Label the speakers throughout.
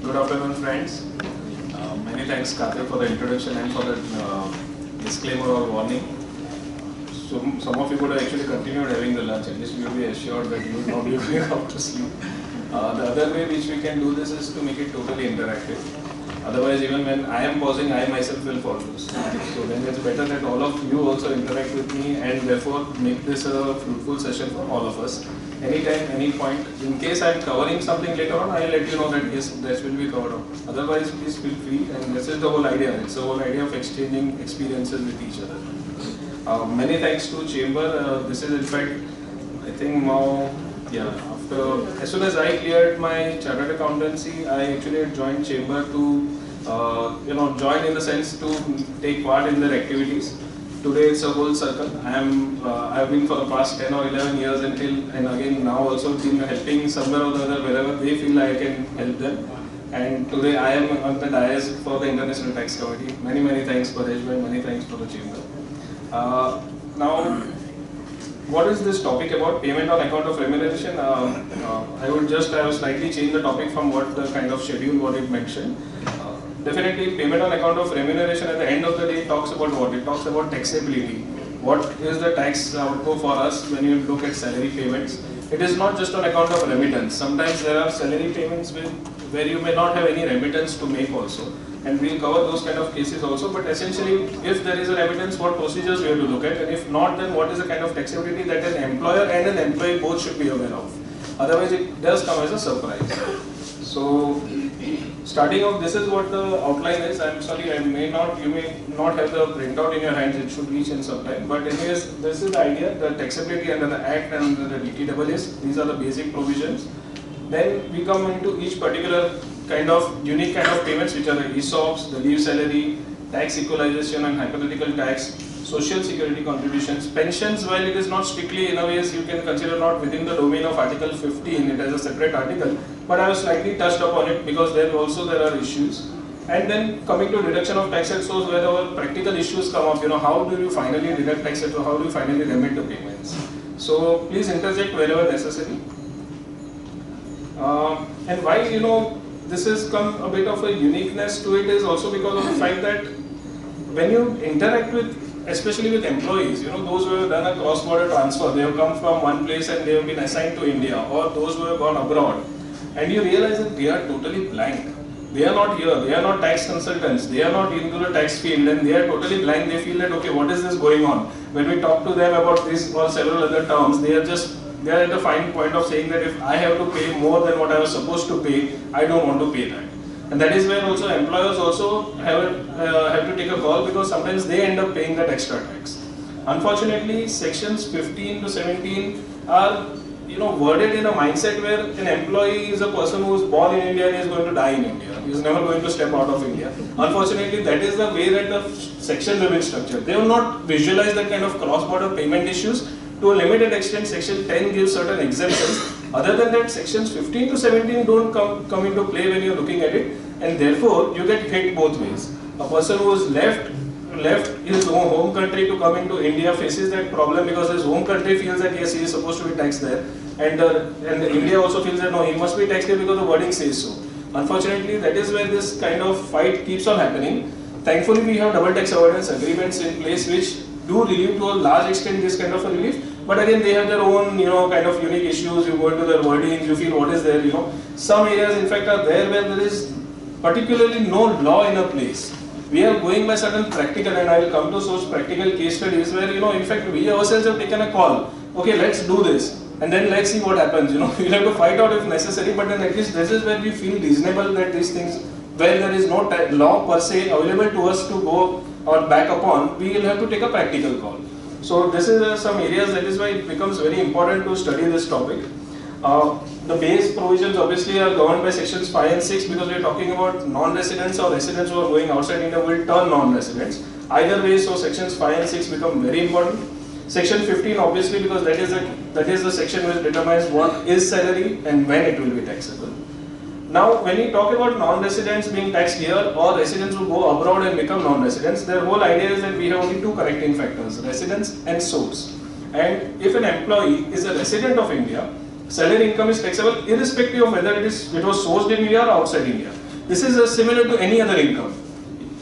Speaker 1: Good afternoon, friends. Many thanks, Karthik, for the introduction and for the disclaimer or warning. So, some of you could have actually continued having the lunch. At least we will be assured that you will not be going out to sleep. The other way which we can do this is to make it totally interactive. Otherwise, even when I am pausing, I myself will fall asleep. So then it's better that all of you also interact with me and therefore make this a fruitful session for all of us. Anytime, any point. In case I am covering something later on, I will let you know that yes, that will be covered up. Otherwise, please feel free, and this is the whole idea. It's the whole idea of exchanging experiences with each other. Many thanks to Chamber. This is in fact, I think now, yeah, as soon as I cleared my chartered accountancy, I actually joined Chamber to, join in the sense to take part in their activities. Today it's a whole circle. I've been for the past 10 or 11 years and again now also been helping somewhere or the other wherever they feel I can help them. And today I am on the dais for the International Tax Committee. Many thanks Paresh bhai, many thanks for the Chamber. Now, what is this topic about? Payment on account of remuneration. I have slightly changed the topic from what the kind of schedule what it mentioned. Definitely, payment on account of remuneration at the end of the day talks about what? It talks about taxability. What is the tax outgo for us when you look at salary payments? It is not just on account of remittance. Sometimes there are salary payments where you may not have any remittance to make also. And we'll cover those kind of cases also. But essentially, if there is a remittance, what procedures we have to look at? And if not, then what is the kind of taxability that an employer and an employee both should be aware of? Otherwise, it does come as a surprise. So, starting off, this is what the outline is. I'm sorry, you may not have the printout in your hands. It should reach in some time. But anyways, this is the idea. The taxability under the Act and the DTSS. These are the basic provisions. Then we come into each particular unique kind of payments, which are the ESOPs, the leave salary, tax equalization and hypothetical tax, social security contributions, pensions. While it is not strictly, in a way, you can consider not within the domain of Article 15, it has a separate article, but I have slightly touched upon it because there are issues. And then coming to deduction of tax at source, where our practical issues come up, how do you finally deduct tax at source, how do you finally remit the payments? So please interject wherever necessary. And why, this has come a bit of a uniqueness to it is also because of the fact that when you interact with, especially with employees, those who have done a cross-border transfer, they have come from one place and they have been assigned to India, or those who have gone abroad, and you realize that they are totally blank. They are not here, they are not tax consultants, they are not into the tax field, and they are totally blank. They feel that, okay, what is this going on? When we talk to them about this or several other terms, they are at the fine point of saying that if I have to pay more than what I was supposed to pay, I don't want to pay that. And that is where also employers also have to take a call, because sometimes they end up paying that extra tax. Unfortunately, sections 15 to 17 are worded in a mindset where an employee is a person who is born in India and is going to die in India. He is never going to step out of India. Unfortunately, that is the way that the sections have been structured. They have not visualized that kind of cross-border payment issues. To a limited extent, section 10 gives certain exemptions. Other than that, sections 15 to 17 don't come into play when you're looking at it, and therefore you get hit both ways. A person who is left his home country to come into India faces that problem because his home country feels that yes, he is supposed to be taxed there, and India also feels that no, he must be taxed there because the wording says so. Unfortunately, that is where this kind of fight keeps on happening. Thankfully, we have double tax avoidance agreements in place which do relieve to a large extent this kind of a relief, but again they have their own kind of unique issues. You go into their wordings, you feel what is there. Some areas in fact are there where there is particularly no law in a place. We are going by certain practical, and I will come to such practical case studies where in fact we ourselves have taken a call. Okay, let's do this, and then let's see what happens. We'll have to fight out if necessary, but then at least this is where we feel reasonable that these things, where there is no law per se available to us to go or back upon, we will have to take a practical call. So this is some areas, that is why it becomes very important to study this topic. The base provisions obviously are governed by sections 5 and 6 because we are talking about non-residents or residents who are going outside India will turn non-residents. Either way, so sections 5 and 6 become very important. Section 15 obviously because that is the section which determines what is salary and when it will be taxable. Now, when we talk about non-residents being taxed here or residents who go abroad and become non-residents, their whole idea is that we have only two correcting factors, residence and source. And if an employee is a resident of India, salary income is taxable irrespective of whether it was sourced in India or outside India. This is similar to any other income.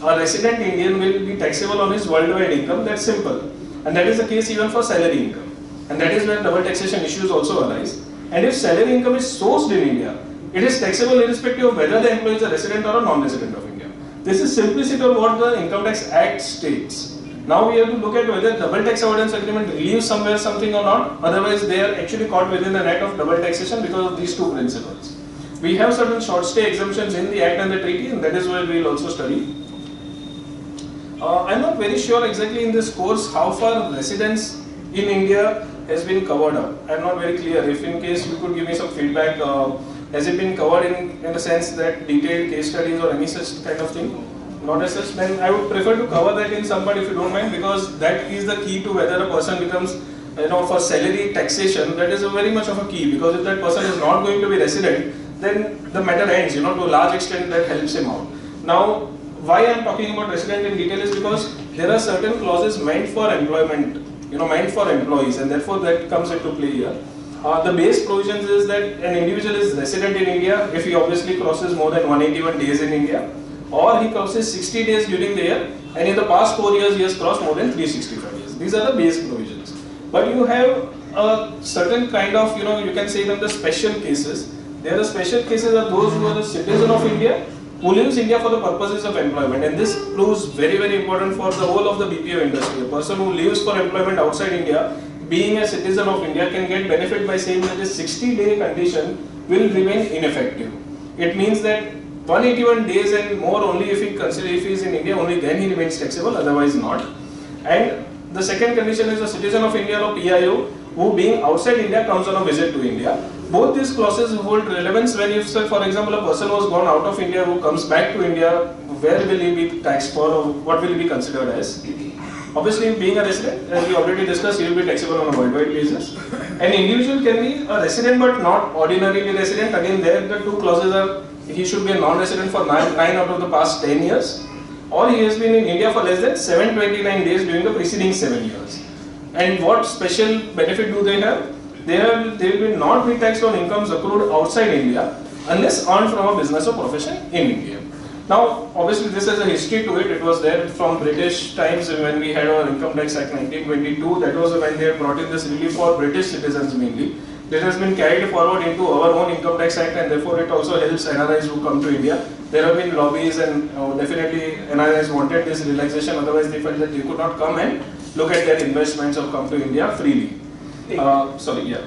Speaker 1: A resident Indian will be taxable on his worldwide income, that's simple. And that is the case even for salary income. And that is where double taxation issues also arise. And if salary income is sourced in India, it is taxable irrespective of whether the employee is a resident or a non-resident of India. This is simplicity of what the Income Tax Act states. Now we have to look at whether double tax avoidance agreement relieves somewhere something or not. Otherwise, they are actually caught within the net of double taxation because of these two principles. We have certain short stay exemptions in the Act and the treaty, and that is where we will also study. I'm not very sure exactly in this course how far residence in India has been covered up. I'm not very clear. If in case you could give me some feedback, has it been covered in the sense that detailed case studies or any such kind of thing? Not as such, then I would prefer to cover that in some part if you don't mind, because that is the key to whether a person becomes, for salary taxation, that is a very much of a key, because if that person is not going to be resident, then the matter ends, to a large extent that helps him out. Now, why I am talking about resident in detail is because there are certain clauses meant for employment, meant for employees, and therefore that comes into play here. The base provisions is that an individual is resident in India if he obviously crosses more than 181 days in India, or he crosses 60 days during the year, and in the past 4 years he has crossed more than 365 days. These are the base provisions. But you have a certain kind of, you can say them the special cases. There are special cases are those who are a citizen of India, who lives in India for the purposes of employment, and this proves very, very important for the whole of the BPO industry. A person who lives for employment outside India, being a citizen of India, can get benefit by saying that this 60-day condition will remain ineffective. It means that 181 days and more only if he is in India, only then he remains taxable, otherwise not. And the second condition is a citizen of India or PIO who being outside India comes on a visit to India. Both these clauses hold relevance when if, say, for example, a person was gone out of India who comes back to India, where will he be taxed for, or what will he be considered as? Obviously, being a resident, as we already discussed, he will be taxable on a worldwide basis. An individual can be a resident but not ordinarily resident. Again, there the two clauses are, he should be a non-resident for 9 out of the past 10 years, or he has been in India for less than 729 days during the preceding 7 years. And what special benefit do they have? They will not be taxed on incomes accrued outside India unless earned from a business or profession in India. Now, obviously this has a history to it. It was there from British times when we had our Income Tax Act 1922. That was when they had brought in this relief for British citizens mainly. This has been carried forward into our own Income Tax Act, and therefore it also helps NRIs who come to India. There have been lobbies, and definitely NRIs wanted this relaxation, otherwise they felt that they could not come and look at their investments or come to India freely. Sorry, yeah.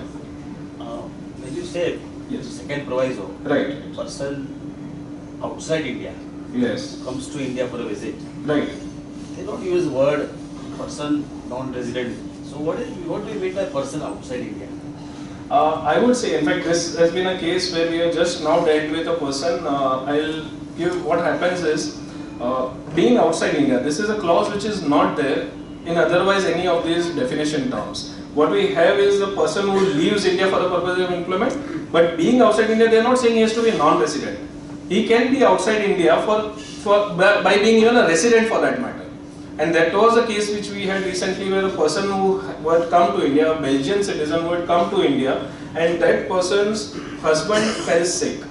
Speaker 2: When you say
Speaker 1: yes,
Speaker 2: second proviso,
Speaker 1: right,
Speaker 2: person outside India
Speaker 1: yes,
Speaker 2: comes to India for a visit,
Speaker 1: right,
Speaker 2: they don't use word person non-resident. So what do you mean by person outside India?
Speaker 1: I would say, in fact, this has been a case where we have just now dealt with a person. I'll give what happens is, being outside India, this is a clause which is not there in otherwise any of these definition terms. What we have is a person who leaves India for the purpose of employment, but being outside India, they are not saying he has to be a non-resident. He can be outside India by being even a resident for that matter. And that was a case which we had recently where a person who had come to India, a Belgian citizen who had come to India, and that person's husband fell sick.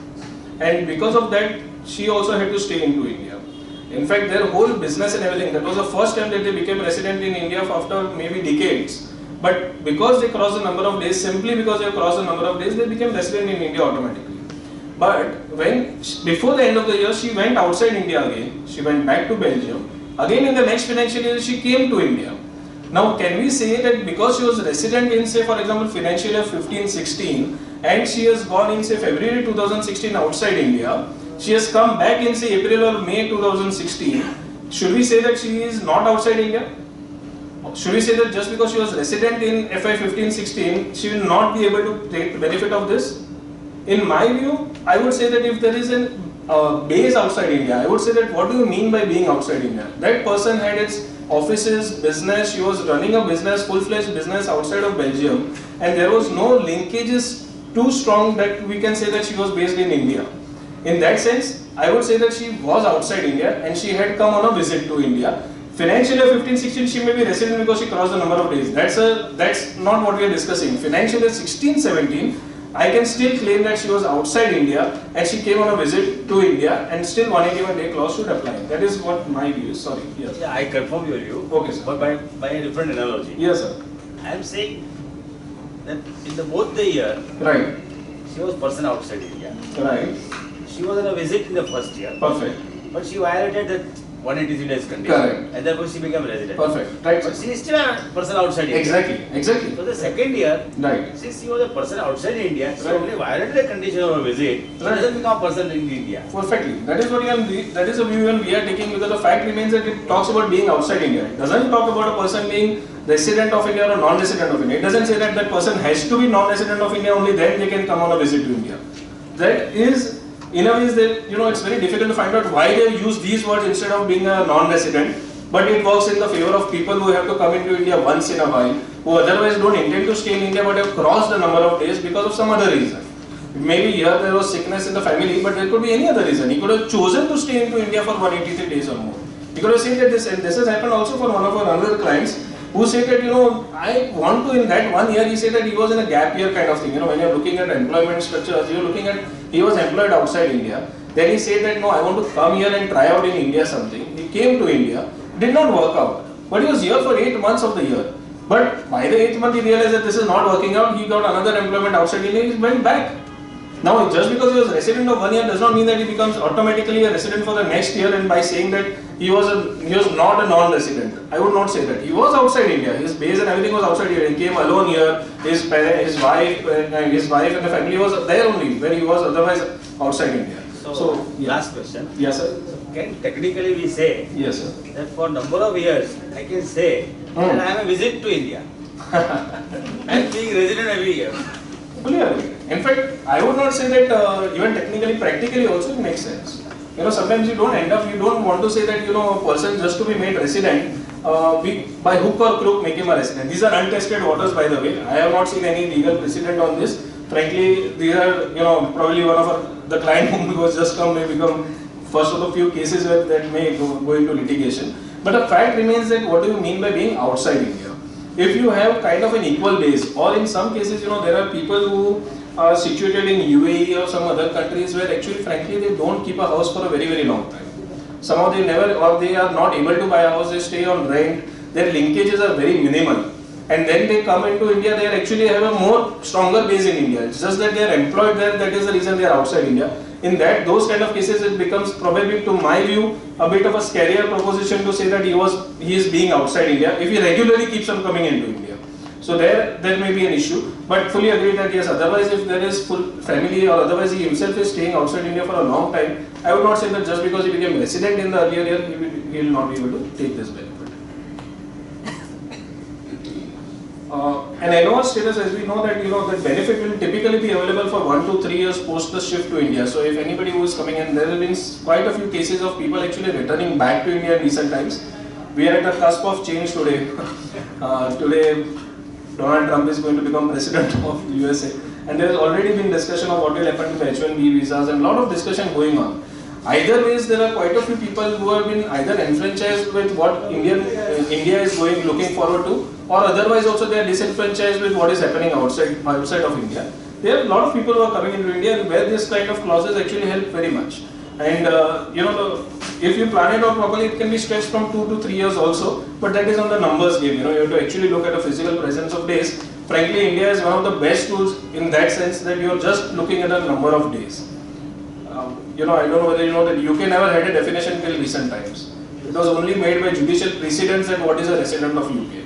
Speaker 1: And because of that, she also had to stay into India. In fact, their whole business and everything, that was the first time that they became resident in India after maybe decades. But because they crossed the number of days, simply because they crossed the number of days, they became resident in India automatically. But when, before the end of the year, she went outside India again, she went back to Belgium. Again in the next financial year, she came to India. Now, can we say that because she was resident in, say, for example, financial year 15-16, and she has gone in, say, February 2016 outside India, she has come back in, say, April or May 2016, should we say that she is not outside India? Should we say that just because she was resident in FY 15-16, she will not be able to take the benefit of this? In my view, I would say that if there is a base outside India, I would say that what do you mean by being outside India? That person had its offices, business, she was running a business, full-fledged business outside of Belgium, and there was no linkages too strong that we can say that she was based in India. In that sense, I would say that she was outside India and she had come on a visit to India. Financial year 15-16, she may be resident because she crossed the number of days. That's not what we are discussing. Financial year 16-17, I can still claim that she was outside India and she came on a visit to India, and still 181-day clause should apply. That is what my view is. Sorry. Yes.
Speaker 2: Yeah, I confirm your view.
Speaker 1: Okay, sir.
Speaker 2: But by a different analogy.
Speaker 1: Yes, sir.
Speaker 2: I am saying that in both the year,
Speaker 1: Right.
Speaker 2: she was person outside India.
Speaker 1: Right.
Speaker 2: She was on a visit in the first year.
Speaker 1: Perfect.
Speaker 2: But she violated that 183 days condition.
Speaker 1: Correct.
Speaker 2: And therefore she became resident.
Speaker 1: Perfect. Right.
Speaker 2: But she is still a person outside India.
Speaker 1: Exactly. Exactly.
Speaker 2: So the second year,
Speaker 1: Right.
Speaker 2: since she was a person outside India, she
Speaker 1: Right.
Speaker 2: only violated the condition of a visit. She
Speaker 1: Right.
Speaker 2: doesn't become a person in India.
Speaker 1: Perfectly. That is what that is a view even we are taking, because the fact remains that it talks about being outside India. It doesn't talk about a person being resident of India or non-resident of India. It doesn't say that that person has to be non-resident of India, only then they can come on a visit to India. That is, in a way, that it's very difficult to find out why they use these words instead of being a non-resident. But it works in the favor of people who have to come into India once in a while, who otherwise don't intend to stay in India but have crossed the number of days because of some other reason. Maybe here there was sickness in the family, but there could be any other reason. He could have chosen to stay into India for 183 days or more. He could have said that this, and this has happened also for one of our other clients, who said that, I want to, in that 1 year, he said that he was in a gap year kind of thing. When you're looking at employment structures, you're looking at, he was employed outside India. Then he said that, no, I want to come here and try out in India something. He came to India, did not work out. But he was here for 8 months of the year. But by the 8th month, he realized that this is not working out. He got another employment outside India, he went back. Now, just because he was resident of 1 year does not mean that he becomes automatically a resident for the next year, and by saying that he was not a non-resident. I would not say that. He was outside India. His base and everything was outside India. He came alone here. His wife and the family was there only, when he was otherwise outside India.
Speaker 2: So last question.
Speaker 1: Yes, sir.
Speaker 2: Can technically we say,
Speaker 1: yes, sir,
Speaker 2: that for number of years I can say that I am a visit to India and being resident every year?
Speaker 1: Fully agree. In fact, I would not say that even technically, practically also it makes sense. Sometimes you don't want to say that, a person just to be made resident, by hook or crook make him a resident. These are untested waters, by the way. I have not seen any legal precedent on this. Frankly, these are, probably one of the client whom was just come may become first of the few cases that may go into litigation. But the fact remains that what do you mean by being outside India? If you have kind of an equal base, or in some cases, there are people who are situated in UAE or some other countries where actually, frankly, they don't keep a house for a very, very long time. Somehow they never, or they are not able to buy a house, they stay on rent, their linkages are very minimal. And then they come into India, they actually have a more stronger base in India. It's just that they are employed there, that is the reason they are outside India. In those kind of cases, it becomes probably, to my view, a bit of a scarier proposition to say that he is being outside India if he regularly keeps on coming into India. So there may be an issue, but fully agree that yes, otherwise if there is full family or otherwise he himself is staying outside India for a long time, I would not say that just because he became resident in the earlier year, he will not be able to take this benefit. An NOR status, as we know that that benefit will typically be available for 1 to 3 years post the shift to India. So if anybody who is coming in, there have been quite a few cases of people actually returning back to India in recent times. We are at the cusp of change today. Today, Donald Trump is going to become president of the USA, and there has already been discussion of what will happen to the H-1B visas and a lot of discussion going on. Either ways, there are quite a few people who have been either enfranchised with what India is looking forward to, or otherwise also they are disenfranchised with what is happening outside of India. There are a lot of people who are coming into India where this kind of clauses actually help very much. And if you plan it out properly, it can be stretched from 2 to 3 years also, but that is on the numbers game. You have to actually look at a physical presence of days. Frankly, India is one of the best tools in that sense that you are just looking at a number of days. I don't know whether you know that UK never had a definition till recent times. It was only made by judicial precedents that what is a resident of UK.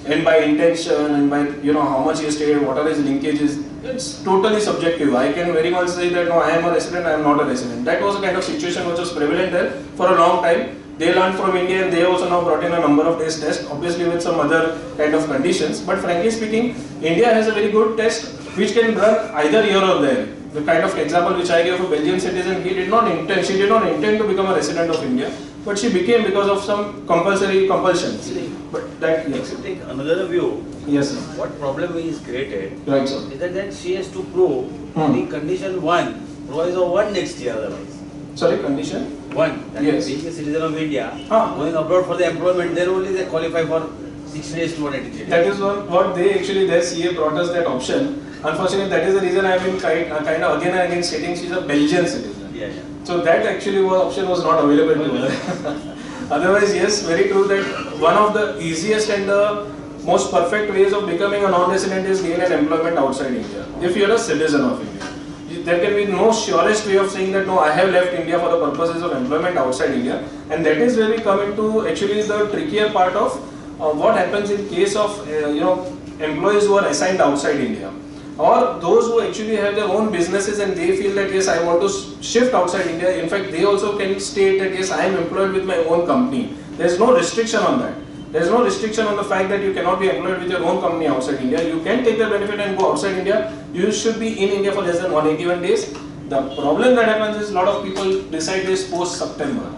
Speaker 1: And by intention and by how much he stayed, what are his linkages, it's totally subjective. I can very much say that no, I am a resident, I am not a resident. That was a kind of situation which was prevalent there for a long time. They learned from India and they also now brought in a number of days test, obviously with some other kind of conditions. But frankly speaking, India has a very good test which can run either here or there. The kind of example which I gave of a Belgian citizen, she did not intend to become a resident of India, but she became because of some compulsions. But that, yes.
Speaker 2: To take another view,
Speaker 1: yes, sir.
Speaker 2: What problem is created,
Speaker 1: Right, sir.
Speaker 2: is that then she has to prove the condition 1, proviso 1 next year otherwise.
Speaker 1: Sorry, condition?
Speaker 2: 1, that
Speaker 1: yes.
Speaker 2: Being a citizen of India, going abroad for the employment, then only they qualify for 6 days to 183 days.
Speaker 1: That is what they actually, their CA brought us that option. Unfortunately, that is the reason I have been kind of again and again stating she's a Belgian citizen.
Speaker 2: Yeah, yeah.
Speaker 1: So that actually option was not available to her. Otherwise, yes, very true that one of the easiest and the most perfect ways of becoming a non-resident is gain an employment outside India. If you are a citizen of India, there can be no surest way of saying that no, I have left India for the purposes of employment outside India, and that is where we come into actually the trickier part of what happens in case of employees who are assigned outside India, or those who actually have their own businesses and they feel that yes, I want to shift outside India. In fact, they also can state that yes, I am employed with my own company. There is no restriction on that. There is no restriction on the fact that you cannot be employed with your own company outside India. You can take the benefit and go outside India. You should be in India for less than 181 days. The problem that happens is a lot of people decide this post-September.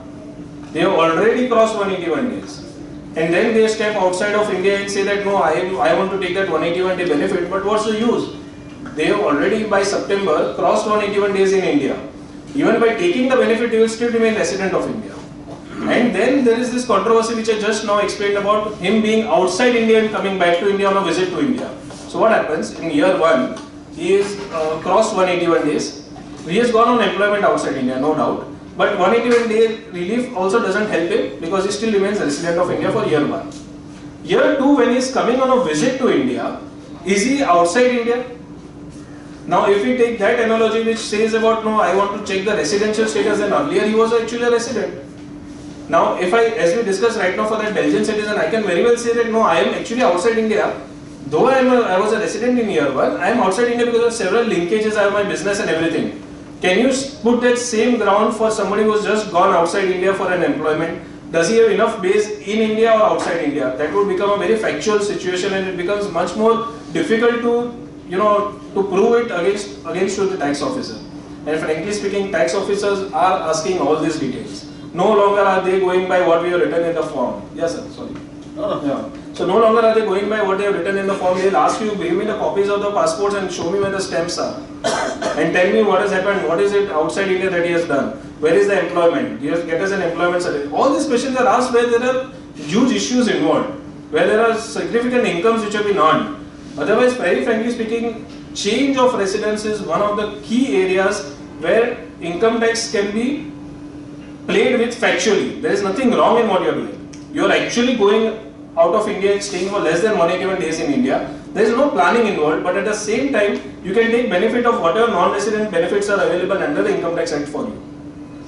Speaker 1: They have already crossed 181 days. And then they step outside of India and say that no, I want to take that 181 day benefit, but what's the use? They have already by September crossed 181 days in India. Even by taking the benefit, you will still remain resident of India. And then there is this controversy which I just now explained about him being outside India and coming back to India on a visit to India. So what happens in year 1, he is crossed 181 days. He has gone on employment outside India, no doubt. But 181 day relief also doesn't help him because he still remains a resident of India for year 1. Year 2, when he is coming on a visit to India, is he outside India? Now if we take that analogy which says about no, I want to check the residential status, and earlier he was actually a resident. Now if as we discussed right now for that Belgian citizen, I can very well say that no, I am actually outside India. Though I was a resident in year 1, I am outside India because of several linkages, I have my business and everything. Can you put that same ground for somebody who has just gone outside India for an employment? Does he have enough base in India or outside India? That would become a very factual situation, and it becomes much more difficult to to prove it against to the tax officer. And frankly speaking, tax officers are asking all these details. No longer are they going by what we have written in the form. Yes, sir. Sorry. Yeah. So no longer are they going by what they have written in the form. They'll ask you, give me the copies of the passports and show me where the stamps are, and tell me what has happened. What is it outside India that he has done? Where is the employment? Get us an employment certificate. All these questions are asked where there are huge issues involved, where there are significant incomes which have been earned. Otherwise, very frankly speaking, change of residence is one of the key areas where income tax can be played with factually. There is nothing wrong in what you are doing. You are actually going out of India and staying for less than 181 days in India. There is no planning involved, but at the same time, you can take benefit of whatever non-resident benefits are available under the Income Tax Act for you.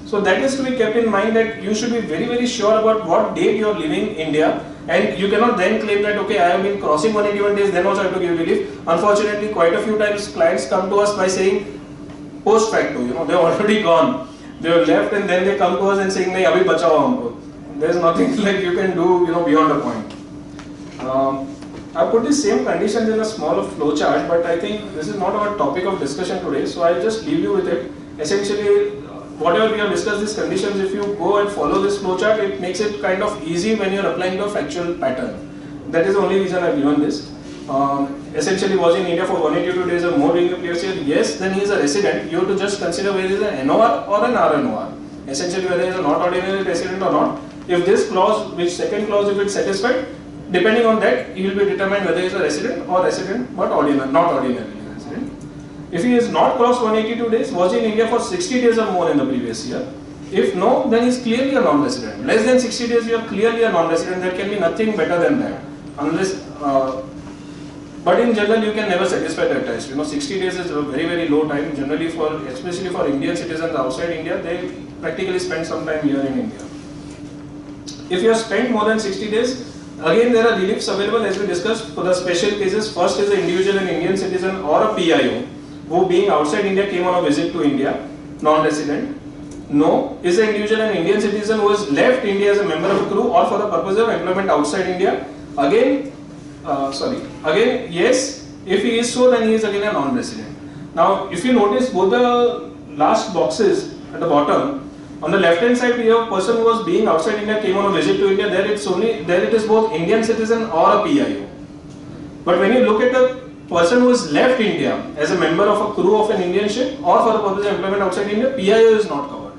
Speaker 1: So that is to be kept in mind, that you should be very, very sure about what date you are leaving India, and you cannot then claim that okay, I have been crossing 181 days, then also I have to give relief. Unfortunately, quite a few times clients come to us by saying post facto, they have already gone, they have left, and then they come to us and saying nahi abhi bachao humko. There is nothing like you can do beyond a point. I put the same conditions in a smaller flowchart, but I think this is not our topic of discussion today, so I'll just leave you with it. Essentially, whatever we have discussed, these conditions, if you go and follow this flowchart, it makes it kind of easy when you are applying the factual pattern. That is the only reason I have given this. Essentially, was in India for 182 days or more during the previous year, yes, then he is a resident. You have to just consider whether he is an NOR or an RNOR. Essentially, whether he is a not ordinary resident or not. If this clause, which second clause, if it is satisfied, depending on that, he will be determined whether he is a resident or resident but not ordinarily resident. If he is not crossed 182 days, was he in India for 60 days or more in the previous year? If no, then he is clearly a non-resident. Less than 60 days, you are clearly a non-resident. There can be nothing better than that. Unless, but in general, you can never satisfy that test. 60 days is a very, very low time. Generally, especially for Indian citizens outside India, they practically spend some time here in India. If you have spent more than 60 days, again there are reliefs available as we discussed for the special cases. First is an individual, an Indian citizen or a PIO who being outside India came on a visit to India, non-resident. No, is an individual, an Indian citizen who has left India as a member of a crew or for the purpose of employment outside India. Again, yes, if he is so, then he is again a non-resident. Now, if you notice both the last boxes at the bottom, on the left hand side we have a person who was being outside India, came on a visit to India. There it is both Indian citizen or a PIO. But when you look at the person who has left India as a member of a crew of an Indian ship or for the purpose of employment outside India, PIO is not covered.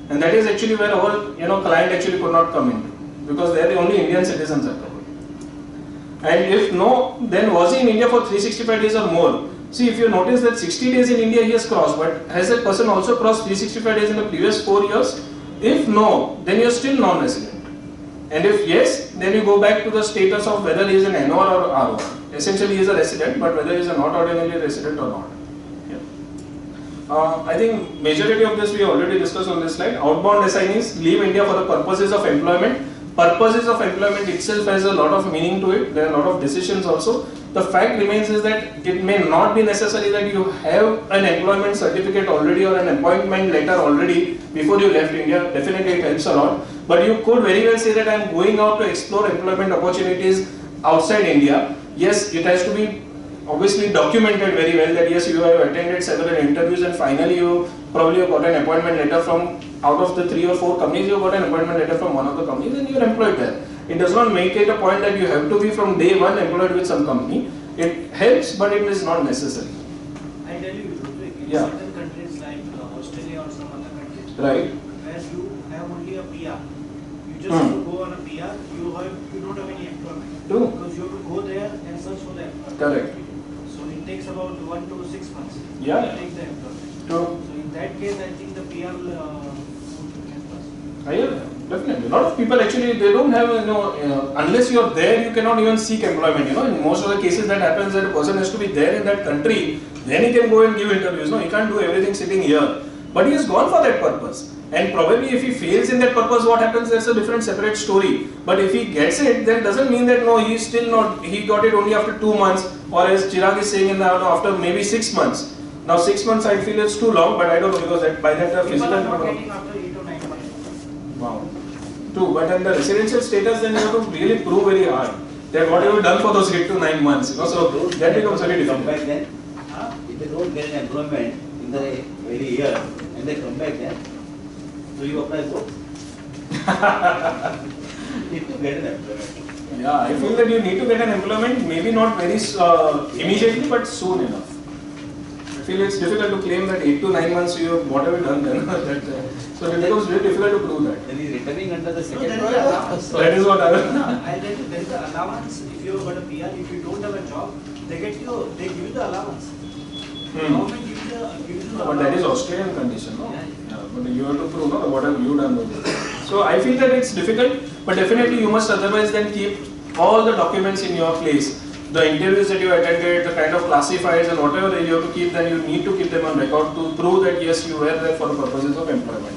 Speaker 1: And that is actually where our client actually could not come in, because there the only Indian citizens are covered. And if no, then was he in India for 365 days or more? See, if you notice that 60 days in India he has crossed, but has that person also crossed 365 days in the previous 4 years? If no, then you are still non-resident. And if yes, then you go back to the status of whether he is an NOR or ROR. Essentially he is a resident, but whether he is a not ordinarily resident or not. I think majority of this we already discussed on this slide. Outbound assignees leave India for the purposes of employment. Purposes of employment itself has a lot of meaning to it. There are a lot of decisions also. The fact remains is that it may not be necessary that you have an employment certificate already or an appointment letter already before you left India. Definitely it helps a lot. But you could very well say that I am going out to explore employment opportunities outside India. Yes, it has to be obviously documented very well that yes, you have attended several interviews and finally you probably got an appointment letter from out of the 3 or 4 companies, you got an appointment letter from one of the companies and you are employed there. It does not make it a point that you have to be from day one employed with some company. It helps, but it is not necessary.
Speaker 3: I tell you, Rutvik, in
Speaker 1: Yeah.
Speaker 3: certain countries like Australia or some other countries,
Speaker 1: Right.
Speaker 3: where you have only a PR, you just have to go on a PR, you don't have any employment.
Speaker 1: True.
Speaker 3: Because you have to go there and search for the employment.
Speaker 1: Correct.
Speaker 3: So it takes about 1 to 6 months
Speaker 1: Yeah.
Speaker 3: to take the employment.
Speaker 1: True.
Speaker 3: So in that case, I think the PR will help us.
Speaker 1: Yeah, definitely. A lot of people actually they don't have unless you are there you cannot even seek employment. In most of the cases that happens that a person has to be there in that country, then he can go and give interviews. No, he can't do everything sitting here. But he has gone for that purpose. And probably if he fails in that purpose, what happens? That's a different separate story. But if he gets it, then doesn't mean that no, he's still not. He got it only after 2 months, or as Chirag is saying, after maybe 6 months. Now 6 months, I feel it's too long, but I don't know because by that the
Speaker 3: People
Speaker 1: physical.
Speaker 3: are not getting after 8 to 9 months.
Speaker 1: Wow. True, but in the residential status, then you have to really prove very hard that what you have done for those 8 to 9 months. So that becomes very difficult.
Speaker 2: Come back then, if they don't get an employment in the very year and they come back then, so you apply both. Need to get an employment.
Speaker 1: Yeah, I feel that you need to get an employment, maybe not very immediately, but soon enough. I feel it's difficult to claim that 8 to 9 months you have whatever done then. So it becomes very difficult to prove that.
Speaker 2: Then he's returning under the
Speaker 3: No,
Speaker 2: second
Speaker 3: there is
Speaker 2: one.
Speaker 3: an allowance.
Speaker 1: That is what I will.
Speaker 3: No, I'll tell you, there is an allowance if you have got a PR. If you don't have a job, they give you the allowance. Government gives you the
Speaker 1: But
Speaker 3: allowance.
Speaker 1: that is Australian condition, no?
Speaker 3: Yeah.
Speaker 1: Yeah, but you have to prove, no, what have you done with it. So I feel that it's difficult, but definitely you must otherwise then keep all the documents in your place. The interviews that you attended, the kind of classifieds and whatever that you have to keep, then you need to keep them on record to prove that yes, you were there for the purposes of employment.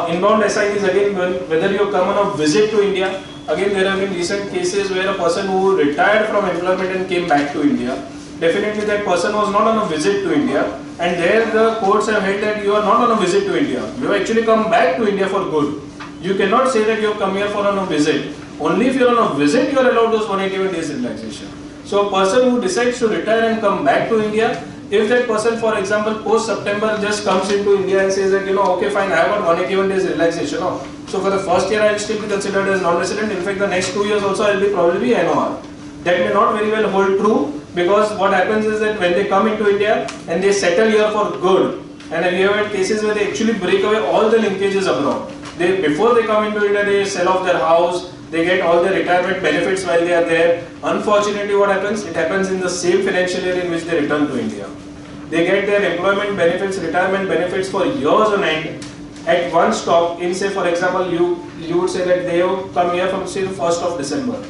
Speaker 1: Inbound assignees, again, whether you come on a visit to India, again there have been recent cases where a person who retired from employment and came back to India, definitely that person was not on a visit to India, and there the courts have held that you are not on a visit to India. You have actually come back to India for good. You cannot say that you have come here for on a visit. Only if you are on a visit you are allowed those 181 days relaxation. So a person who decides to retire and come back to India, if that person, for example, post September just comes into India and says that okay fine, I have got 181 days relaxation. So for the first year I will still be considered as non-resident. In fact the next 2 years also I will be probably NOR. That may not very well hold true, because what happens is that when they come into India and they settle here for good, and we have had cases where they actually break away all the linkages abroad. Before they come into India, they sell off their house, they get all their retirement benefits while they are there. Unfortunately, what happens? It happens in the same financial year in which they return to India. They get their employment benefits, retirement benefits for years on end at one stop. In say, for example, you would say that they have come here from say the 1st of December.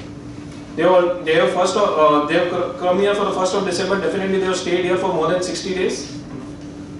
Speaker 1: They have come here for the 1st of December. Definitely, they have stayed here for more than 60 days.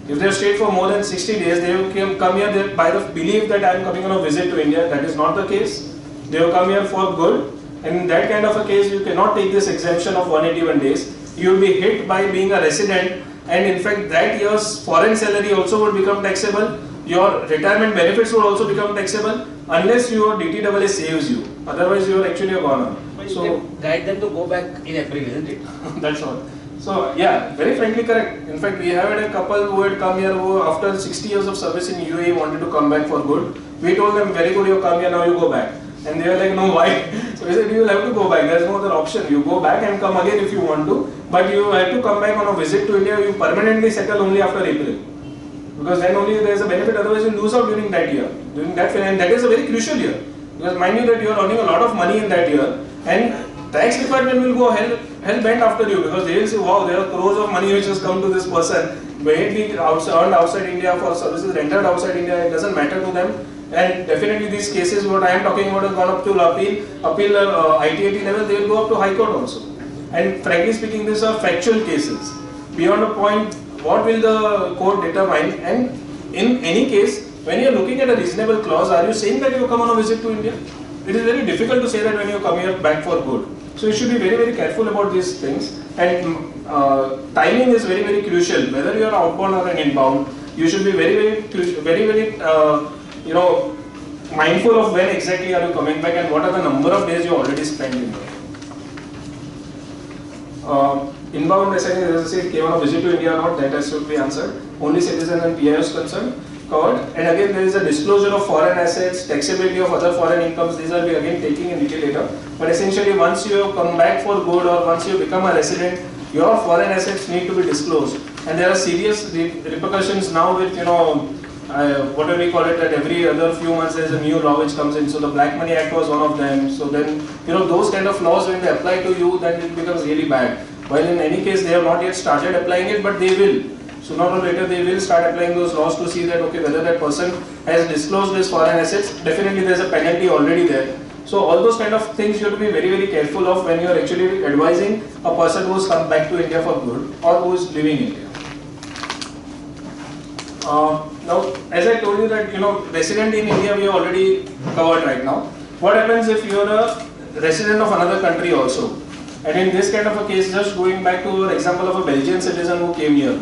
Speaker 1: If they have stayed for more than 60 days, they have come here by the belief that I am coming on a visit to India. That is not the case. They have come here for good, and in that kind of a case, you cannot take this exemption of 181 days. You will be hit by being a resident, and in fact, that year's foreign salary also would become taxable. Your retirement benefits would also become taxable, unless your DTAA saves you. Otherwise, you are actually a goner.
Speaker 2: But
Speaker 1: So,
Speaker 2: you can guide them to go back in April, isn't it?
Speaker 1: that's all. So yeah, very frankly correct. In fact, we have had a couple who had come here who after 60 years of service in UAE wanted to come back for good. We told them, very good, you come here, now you go back. And they were like, no, why? So we said, you will have to go back, there is no other option. You go back and come again if you want to, but you have to come back on a visit to India. You permanently settle only after April. Because then only there is a benefit, otherwise you lose out during that year. During that, and that is a very crucial year. Because mind you that you are earning a lot of money in that year, and tax department will go hell bent after you, because they will say, wow, there are crores of money which has come to this person, may it be earned outside India for services rendered outside India, it doesn't matter to them. And definitely these cases what I am talking about has gone up to appeal ITAT level, they will go up to High Court also. And frankly speaking, these are factual cases. Beyond a point, what will the court determine? And in any case, when you are looking at a reasonable clause, are you saying that you come on a visit to India? It is very difficult to say that when you come here back for good. So you should be very, very careful about these things. And timing is very, very crucial. Whether you are outbound or an inbound, you should be very, mindful of when exactly are you coming back and what are the number of days you already spent in there. Inbound, as I said, came on a visit to India or not, that has to be answered. Only citizen and PIOs concerned, covered. And again, there is a disclosure of foreign assets, taxability of other foreign incomes. These are we again taking in detail later. But essentially, once you have come back for good or once you become a resident, your foreign assets need to be disclosed. And there are serious repercussions now with, whatever we call it, that every other few months there is a new law which comes in. So the Black Money Act was one of them. So then, those kind of laws, when they apply to you, then it becomes really bad. While in any case, they have not yet started applying it, but they will. Sooner or later, they will start applying those laws to see that, okay, whether that person has disclosed his foreign assets. Definitely there is a penalty already there. So all those kind of things you have to be very, very careful of when you are actually advising a person who has come back to India for good or who is living in India. Now, as I told you that, resident in India we have already covered right now. What happens if you are a resident of another country also? And in this kind of a case, just going back to an example of a Belgian citizen who came here.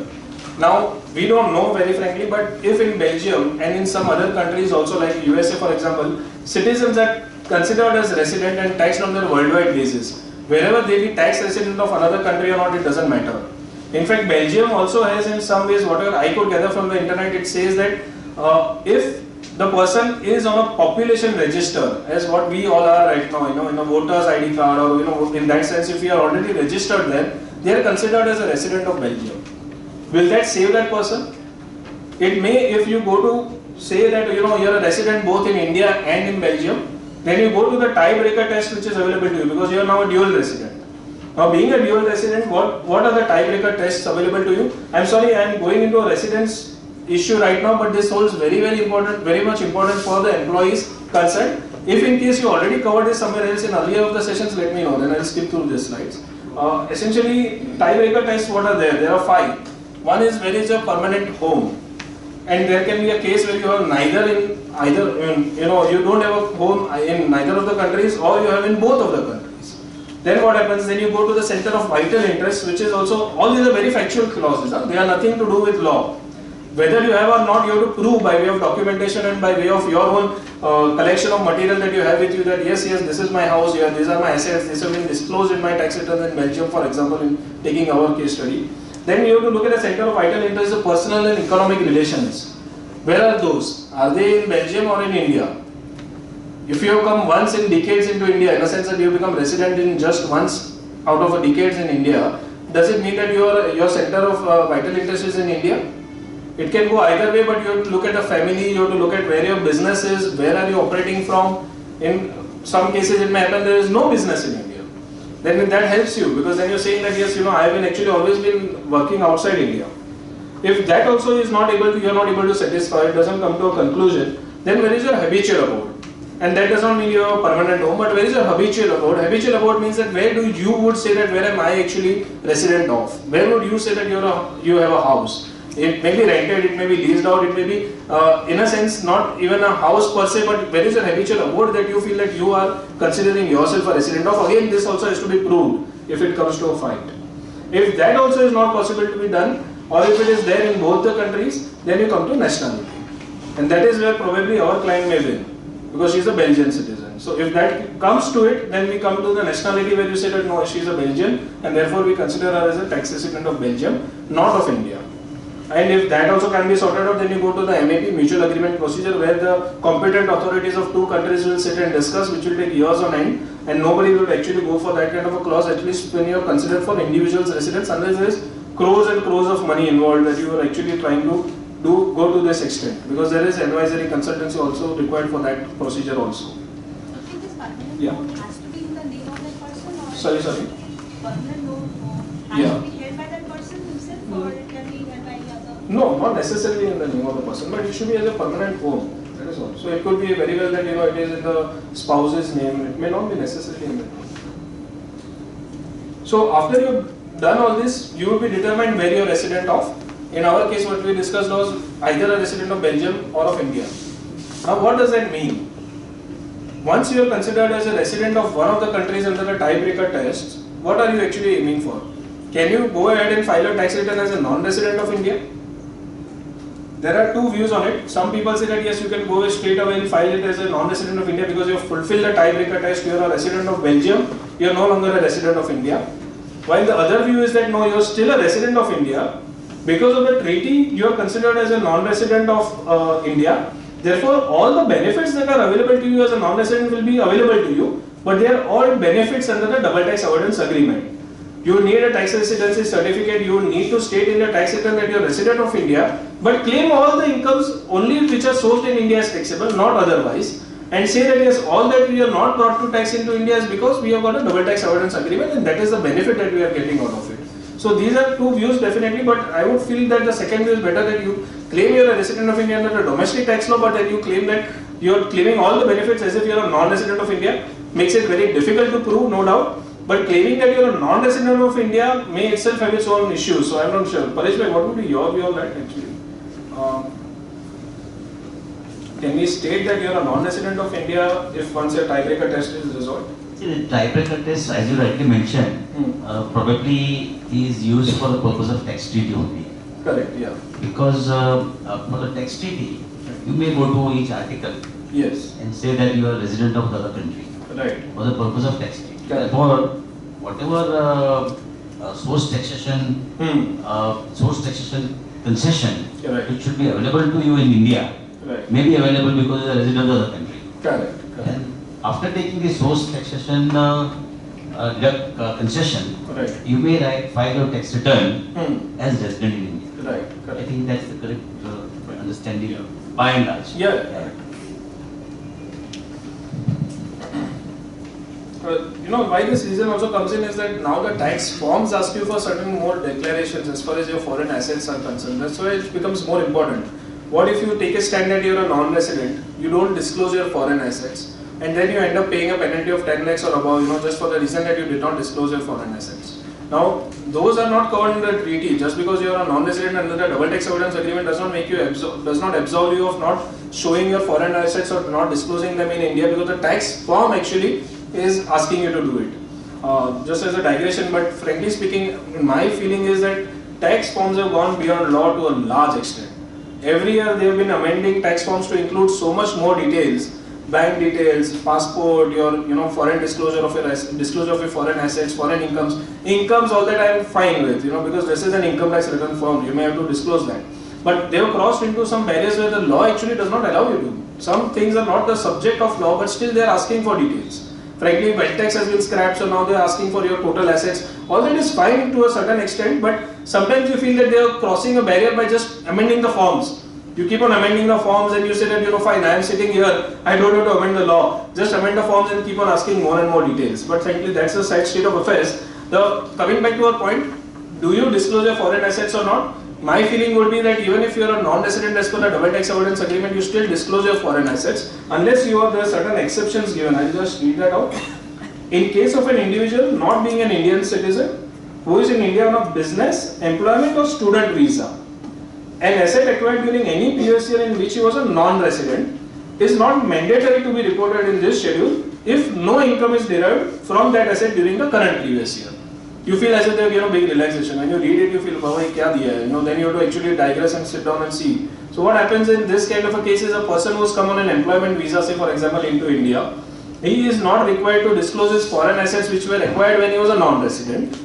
Speaker 1: Now, we don't know very frankly, but if in Belgium and in some other countries also like USA for example, citizens are considered as resident and taxed on their worldwide basis. Wherever they be tax resident of another country or not, it doesn't matter. In fact, Belgium also has in some ways, whatever I could gather from the internet, it says that if the person is on a population register, as what we all are right now, in a voter's ID card or in that sense, if we are already registered there, they are considered as a resident of Belgium. Will that save that person? It may, if you go to say that you are a resident both in India and in Belgium, then you go to the tiebreaker test which is available to you because you are now a dual resident. Now being a dual resident, what are the tiebreaker tests available to you? I'm sorry, I am going into a residence issue right now, but this holds very, very important, very much important for the employees concerned. If in case you already covered this somewhere else in earlier of the sessions, let me know, then I'll skip through these slides. Essentially, tiebreaker tests, what are there? There are 5. One is where is your permanent home, and there can be a case where you have you don't have a home in neither of the countries, or you have in both of the countries. Then what happens? Then you go to the center of vital interest, which is also, all these are very factual clauses. They are nothing to do with law. Whether you have or not, you have to prove by way of documentation and by way of your own collection of material that you have with you that yes, this is my house, these are my assets, these have been disclosed in my tax returns in Belgium, for example, in taking our case study. Then you have to look at the center of vital interest of personal and economic relations. Where are those? Are they in Belgium or in India? If you have come once in decades into India, in a sense that you have become resident in just once out of a decades in India, does it mean that your center of vital interest is in India? It can go either way, but you have to look at the family, you have to look at where your business is, where are you operating from. In some cases it may happen there is no business in India. Then that helps you, because then you're saying that yes, I have actually always been working outside India. If that also is not able to, you're not able to satisfy, it doesn't come to a conclusion, then where is your habitual abode? And that does not mean you have a permanent home, but where is your habitual abode? Habitual abode means that where do you would say that where am I actually resident of? Where would you say that you have a house? It may be rented, it may be leased out, it may be in a sense not even a house per se, but where is your habitual abode that you feel that you are considering yourself a resident of? Again, this also has to be proved if it comes to a fight. If that also is not possible to be done, or if it is there in both the countries, then you come to nationality. And that is where probably our client may win, because she is a Belgian citizen. So if that comes to it, then we come to the nationality where you say that no, she is a Belgian, and therefore we consider her as a tax resident of Belgium, not of India. And if that also can be sorted out, then you go to the MAP, mutual agreement procedure, where the competent authorities of 2 countries will sit and discuss, which will take years on end, and nobody will actually go for that kind of a clause, at least when you are considered for individuals residents, unless there is crores and crores of money involved that you are actually trying to go to this extent, because there is advisory consultancy also required for that procedure also.
Speaker 4: So this permanent
Speaker 1: Yeah.
Speaker 4: home has to be in the name of that person, or
Speaker 1: Sorry.
Speaker 4: Permanent loan has
Speaker 1: Yeah.
Speaker 4: to be held by that person himself, or it can be held by any other?
Speaker 1: No, not necessarily in the name of the person, but it should be as a permanent home. That is all. So it could be very well that it is in the spouse's name. It may not be necessarily in the name. So after you've done all this, you will be determined where you are resident of. In our case, what we discussed was either a resident of Belgium or of India. Now, what does that mean? Once you are considered as a resident of one of the countries under the tiebreaker test, what are you actually aiming for? Can you go ahead and file a tax return as a non-resident of India? There are two views on it. Some people say that yes, you can go straight away and file it as a non-resident of India because you have fulfilled the tiebreaker test, you are a resident of Belgium, you are no longer a resident of India. While the other view is that no, you are still a resident of India. Because of the treaty, you are considered as a non-resident of India. Therefore, all the benefits that are available to you as a non-resident will be available to you, but they are all benefits under the double tax avoidance agreement. You need a tax residency certificate, you need to state in your tax return that you are a resident of India, but claim all the incomes only which are sourced in India as taxable, not otherwise, and say that yes, all that we are not brought to tax into India is because we have got a double tax avoidance agreement, and that is the benefit that we are getting out of it. So these are two views definitely, but I would feel that the second view is better, that you claim you are a resident of India under the domestic tax law, but then you claim that you are claiming all the benefits as if you are a non-resident of India. Makes it very difficult to prove, no doubt, but claiming that you are a non-resident of India may itself have its own issues, so I am not sure. Paresh bhai, what would be your view on that actually? Can we state that you are a non-resident of India if once your tiebreaker test is resolved?
Speaker 2: See, the tiebreaker test, as you rightly mentioned, probably is used for the purpose of tax treaty only.
Speaker 1: Correct, yeah.
Speaker 2: Because for the tax treaty, you may go to each article
Speaker 1: Yes.
Speaker 2: and say that you are a resident of the other country
Speaker 1: Right.
Speaker 2: for the purpose of tax treaty.
Speaker 1: Correct.
Speaker 2: Therefore, whatever source taxation concession
Speaker 1: Right.
Speaker 2: which should be available to you in India
Speaker 1: Right.
Speaker 2: may be available because you are a resident of the country.
Speaker 1: Correct.
Speaker 2: And after taking the source taxation concession,
Speaker 1: Right.
Speaker 2: you may file your tax return as resident in India.
Speaker 1: Right.
Speaker 2: I
Speaker 1: Correct.
Speaker 2: think that's the correct understanding by and large.
Speaker 1: Yeah. Why this reason also comes in is that now the tax forms ask you for certain more declarations as far as your foreign assets are concerned. That's why it becomes more important. What if you take a stand that you are a non-resident, you don't disclose your foreign assets, and then you end up paying a penalty of 10 lakhs or above, just for the reason that you did not disclose your foreign assets. Now, those are not covered in the treaty. Just because you are a non-resident under the double tax avoidance agreement does not make you does not absolve you of not showing your foreign assets or not disclosing them in India, because the tax form actually is asking you to do it. Just as a digression, but frankly speaking, my feeling is that tax forms have gone beyond law to a large extent. Every year they have been amending tax forms to include so much more details. Bank details, passport, your foreign disclosure of your foreign assets, foreign incomes. Incomes, all that I am fine with, because this is an income tax return form. You may have to disclose that. But they have crossed into some barriers where the law actually does not allow you to. Some things are not the subject of law, but still they are asking for details. Frankly, wealth tax has been scrapped, so now they are asking for your total assets. All that is fine to a certain extent, but sometimes you feel that they are crossing a barrier by just amending the forms. You keep on amending the forms and you say that, fine, I am sitting here, I don't have to amend the law. Just amend the forms and keep on asking more and more details. But frankly, that's the side state of affairs. Coming back to our point, do you disclose your foreign assets or not? My feeling would be that even if you are a non-resident as per the double tax avoidance agreement, you still disclose your foreign assets, unless there are certain exceptions given. I'll just read that out. In case of an individual not being an Indian citizen, who is in India on a business, employment or student visa, an asset acquired during any previous year in which he was a non-resident is not mandatory to be reported in this schedule if no income is derived from that asset during the current previous year. You feel as if they have big relaxation. When you read it, you feel, "Bhai, kya diya hai?" Then you have to actually digress and sit down and see. So what happens in this kind of a case is a person who has come on an employment visa, say for example into India, he is not required to disclose his foreign assets which were acquired when he was a non-resident,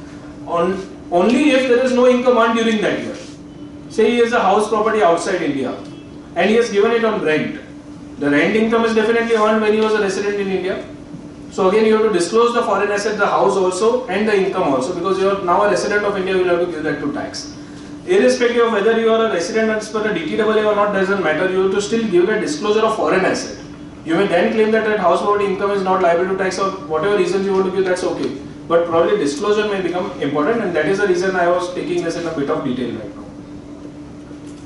Speaker 1: only if there is no income earned during that year. Say he has a house property outside India and he has given it on rent. The rent income is definitely earned when he was a resident in India. So again, you have to disclose the foreign asset, the house also, and the income also, because you are now a resident of India, you will have to give that to tax. Irrespective of whether you are a resident as per the DTAA or not, doesn't matter, you have to still give a disclosure of foreign asset. You may then claim that house property income is not liable to tax, or whatever reasons you want to give, that's okay. but probably disclosure may become important, and that is the reason I was taking this in a bit of detail right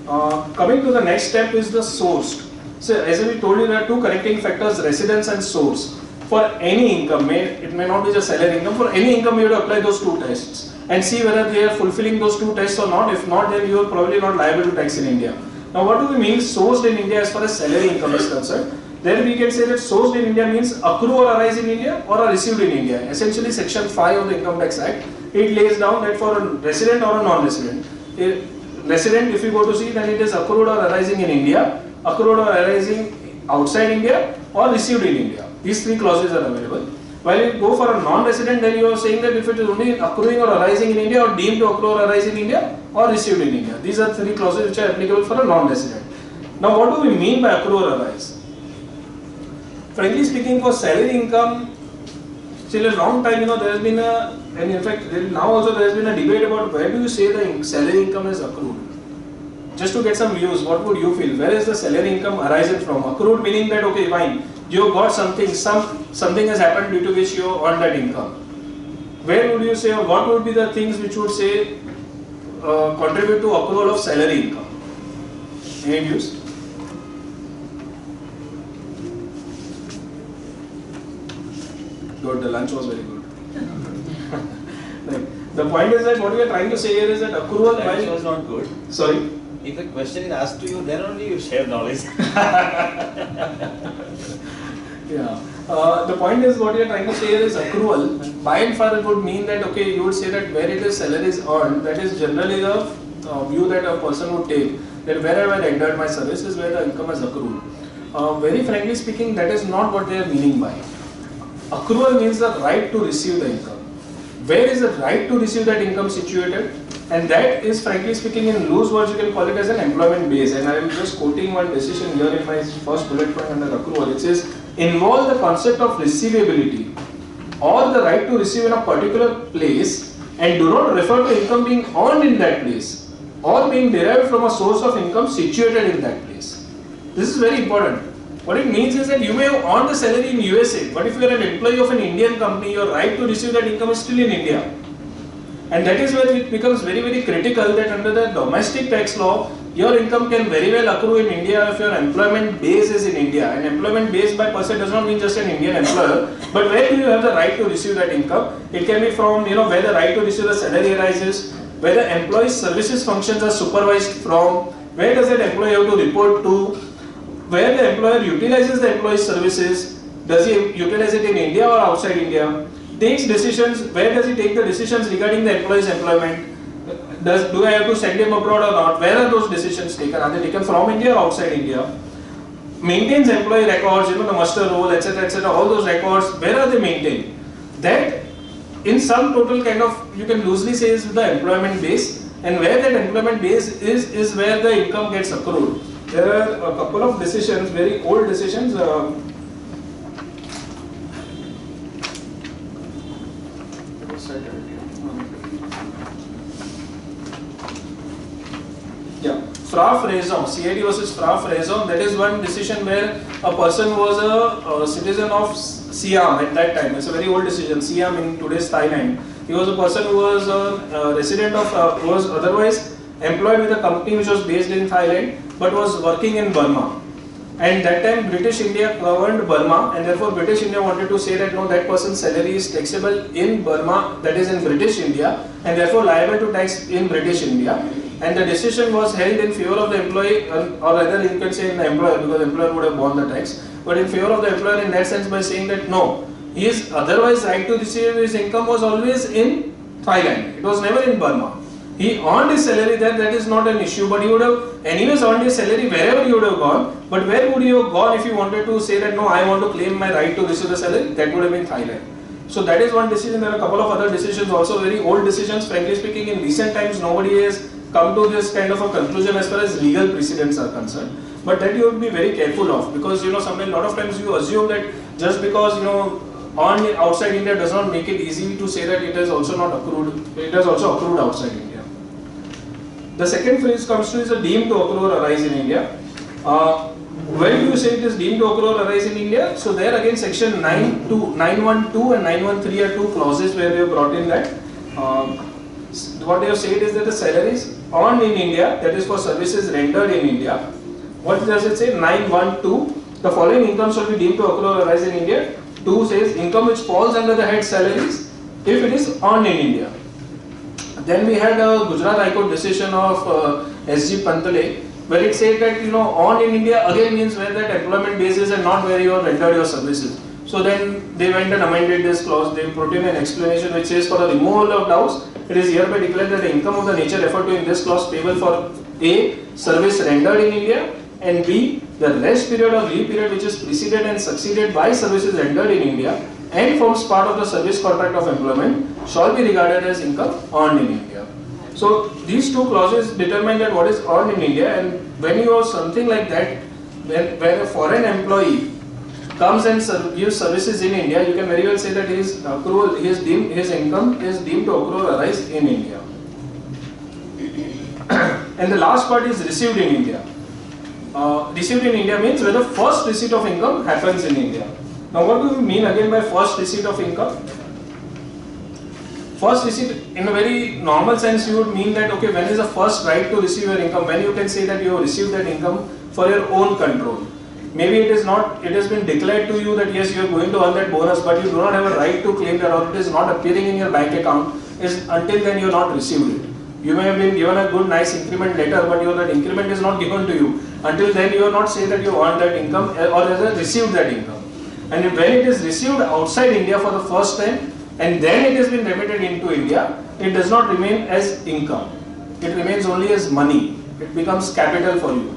Speaker 1: now. Coming to the next step is the sourced. So as we told you, there are two correcting factors, residence and source. For any income, it may not be just salary income, for any income you have to apply those two tests and see whether they are fulfilling those two tests or not. If not, then you are probably not liable to tax in India. Now what do we mean sourced in India as far as salary income is concerned? Then we can say that sourced in India means accrue or arise in India or are received in India. Essentially section 5 of the Income Tax Act, it lays down that for a resident or a non-resident, resident if you go to see, then it is accrued or arising in India, accrued or arising outside India or received in India. These three clauses are available. While you go for a non-resident, then you are saying that if it is only accruing or arising in India or deemed to accrue or arise in India or received in India. These are three clauses which are applicable for a non-resident. Now what do we mean by accrue or arise? Frankly speaking, for salary income, till a long time, there has been a, and in fact now also there has been a debate about where do you say the salary income is accrued. Just to get some views, what would you feel? Where is the salary income arising from? Accrued meaning that, okay, fine, you got something, something has happened due to which you earned that income. Where would you say, or what would be the things which would say contribute to accrual of salary income? Any views? Good, the lunch was very good. The point is that what we are trying to say here is that accrual
Speaker 2: Lunch was not good.
Speaker 1: Sorry?
Speaker 2: If a question is asked to you, then only you share knowledge.
Speaker 1: Yeah. The point is what you are trying to say here is accrual. By and far it would mean that, okay, you would say that where it is salary is earned, that is generally the view that a person would take, that wherever I rendered my service is where the income is accrued. Very frankly speaking, that is not what they are meaning by. Accrual means the right to receive the income. Where is the right to receive that income situated? And that is, frankly speaking, in loose words you can call it as an employment base. And I am just quoting one decision here in my first bullet point under accrual. It says, involve the concept of receivability or the right to receive in a particular place and do not refer to income being earned in that place or being derived from a source of income situated in that place. This is very important. What it means is that you may have earned the salary in USA, but if you are an employee of an Indian company, your right to receive that income is still in India. And that is where it becomes very, very critical that under the domestic tax law, your income can very well accrue in India if your employment base is in India. And employment base by per se does not mean just an Indian employer, but where do you have the right to receive that income? It can be from, where the right to receive the salary arises, where the employee services functions are supervised from, where does that employee have to report to, where the employer utilizes the employee services, does he utilize it in India or outside India, takes decisions, where does he take the decisions regarding the employee's employment, do I have to send him abroad or not, where are those decisions taken, are they taken from India or outside India, maintains employee records, the muster roll, etc., all those records, where are they maintained? That in some total kind of, you can loosely say is the employment base, and where that employment base is where the income gets accrued. There are a couple of decisions, very old decisions. Yeah, Fra Fraison, CID versus Fra Fraison. That is one decision where a person was a citizen of Siam at that time. It's a very old decision. Siam in today's Thailand. He was a person who was a resident of, who was otherwise employed with a company which was based in Thailand, but was working in Burma. And that time British India governed Burma, and therefore British India wanted to say that no, that person's salary is taxable in Burma, that is in British India, and therefore liable to tax in British India. And the decision was held in favor of the employee, or rather you can say in the employer, because the employer would have borne the tax, but in favor of the employer in that sense by saying that no, his otherwise right to receive his income was always in Thailand, it was never in Burma. He earned his salary there, that is not an issue, but he would have anyways earned his salary wherever he would have gone. But where would you have gone if you wanted to say that no, I want to claim my right to receive the salary? That would have been Thailand. So that is one decision. There are a couple of other decisions, also very old decisions. Frankly speaking, in recent times nobody has come to this kind of a conclusion as far as legal precedents are concerned. But that you would be very careful of, because sometimes, a lot of times you assume that just because on outside India does not make it easy to say that it is also not accrued. It is also accrued outside India. The second phrase comes to is a deemed to accrue or arise in India. When do you say it is deemed to occur or arise in India? So there again section 912 and 913 are two clauses where we have brought in that. What they have said is that the salaries earned in India, that is for services rendered in India. What does it say? 912, the following income shall be deemed to occur or arise in India. 2 says income which falls under the head salaries if it is earned in India. Then we had a Gujarat High Court decision of S.G. Pantale, where it said that earned in India again means where that employment basis and not where you have rendered your services. So then they went and amended this clause. They put in an explanation which says for the removal of doubts, it is hereby declared that the income of the nature referred to in this clause payable for A. service rendered in India, and B. the rest period or leave period which is preceded and succeeded by services rendered in India and forms part of the service contract of employment shall be regarded as income earned in India. So these two clauses determine that what is earned in India, and when you have something like that, when a foreign employee comes and gives services in India, you can very well say that his accrual, his income is deemed to accrue or arise in India. And the last part is received in India. Received in India means where the first receipt of income happens in India. Now what do we mean again by first receipt of income? First receipt, in a very normal sense, you would mean that okay, when is the first right to receive your income? When you can say that you have received that income for your own control. Maybe it is not, it has been declared to you that yes, you are going to earn that bonus, but you do not have a right to claim that, or it is not appearing in your bank account, is until then you have not received it. You may have been given a good nice increment letter, but that increment is not given to you. Until then you are not saying that you earned that income or rather received that income. And when it is received outside India for the first time and then it has been remitted into India, it does not remain as income. It remains only as money. It becomes capital for you.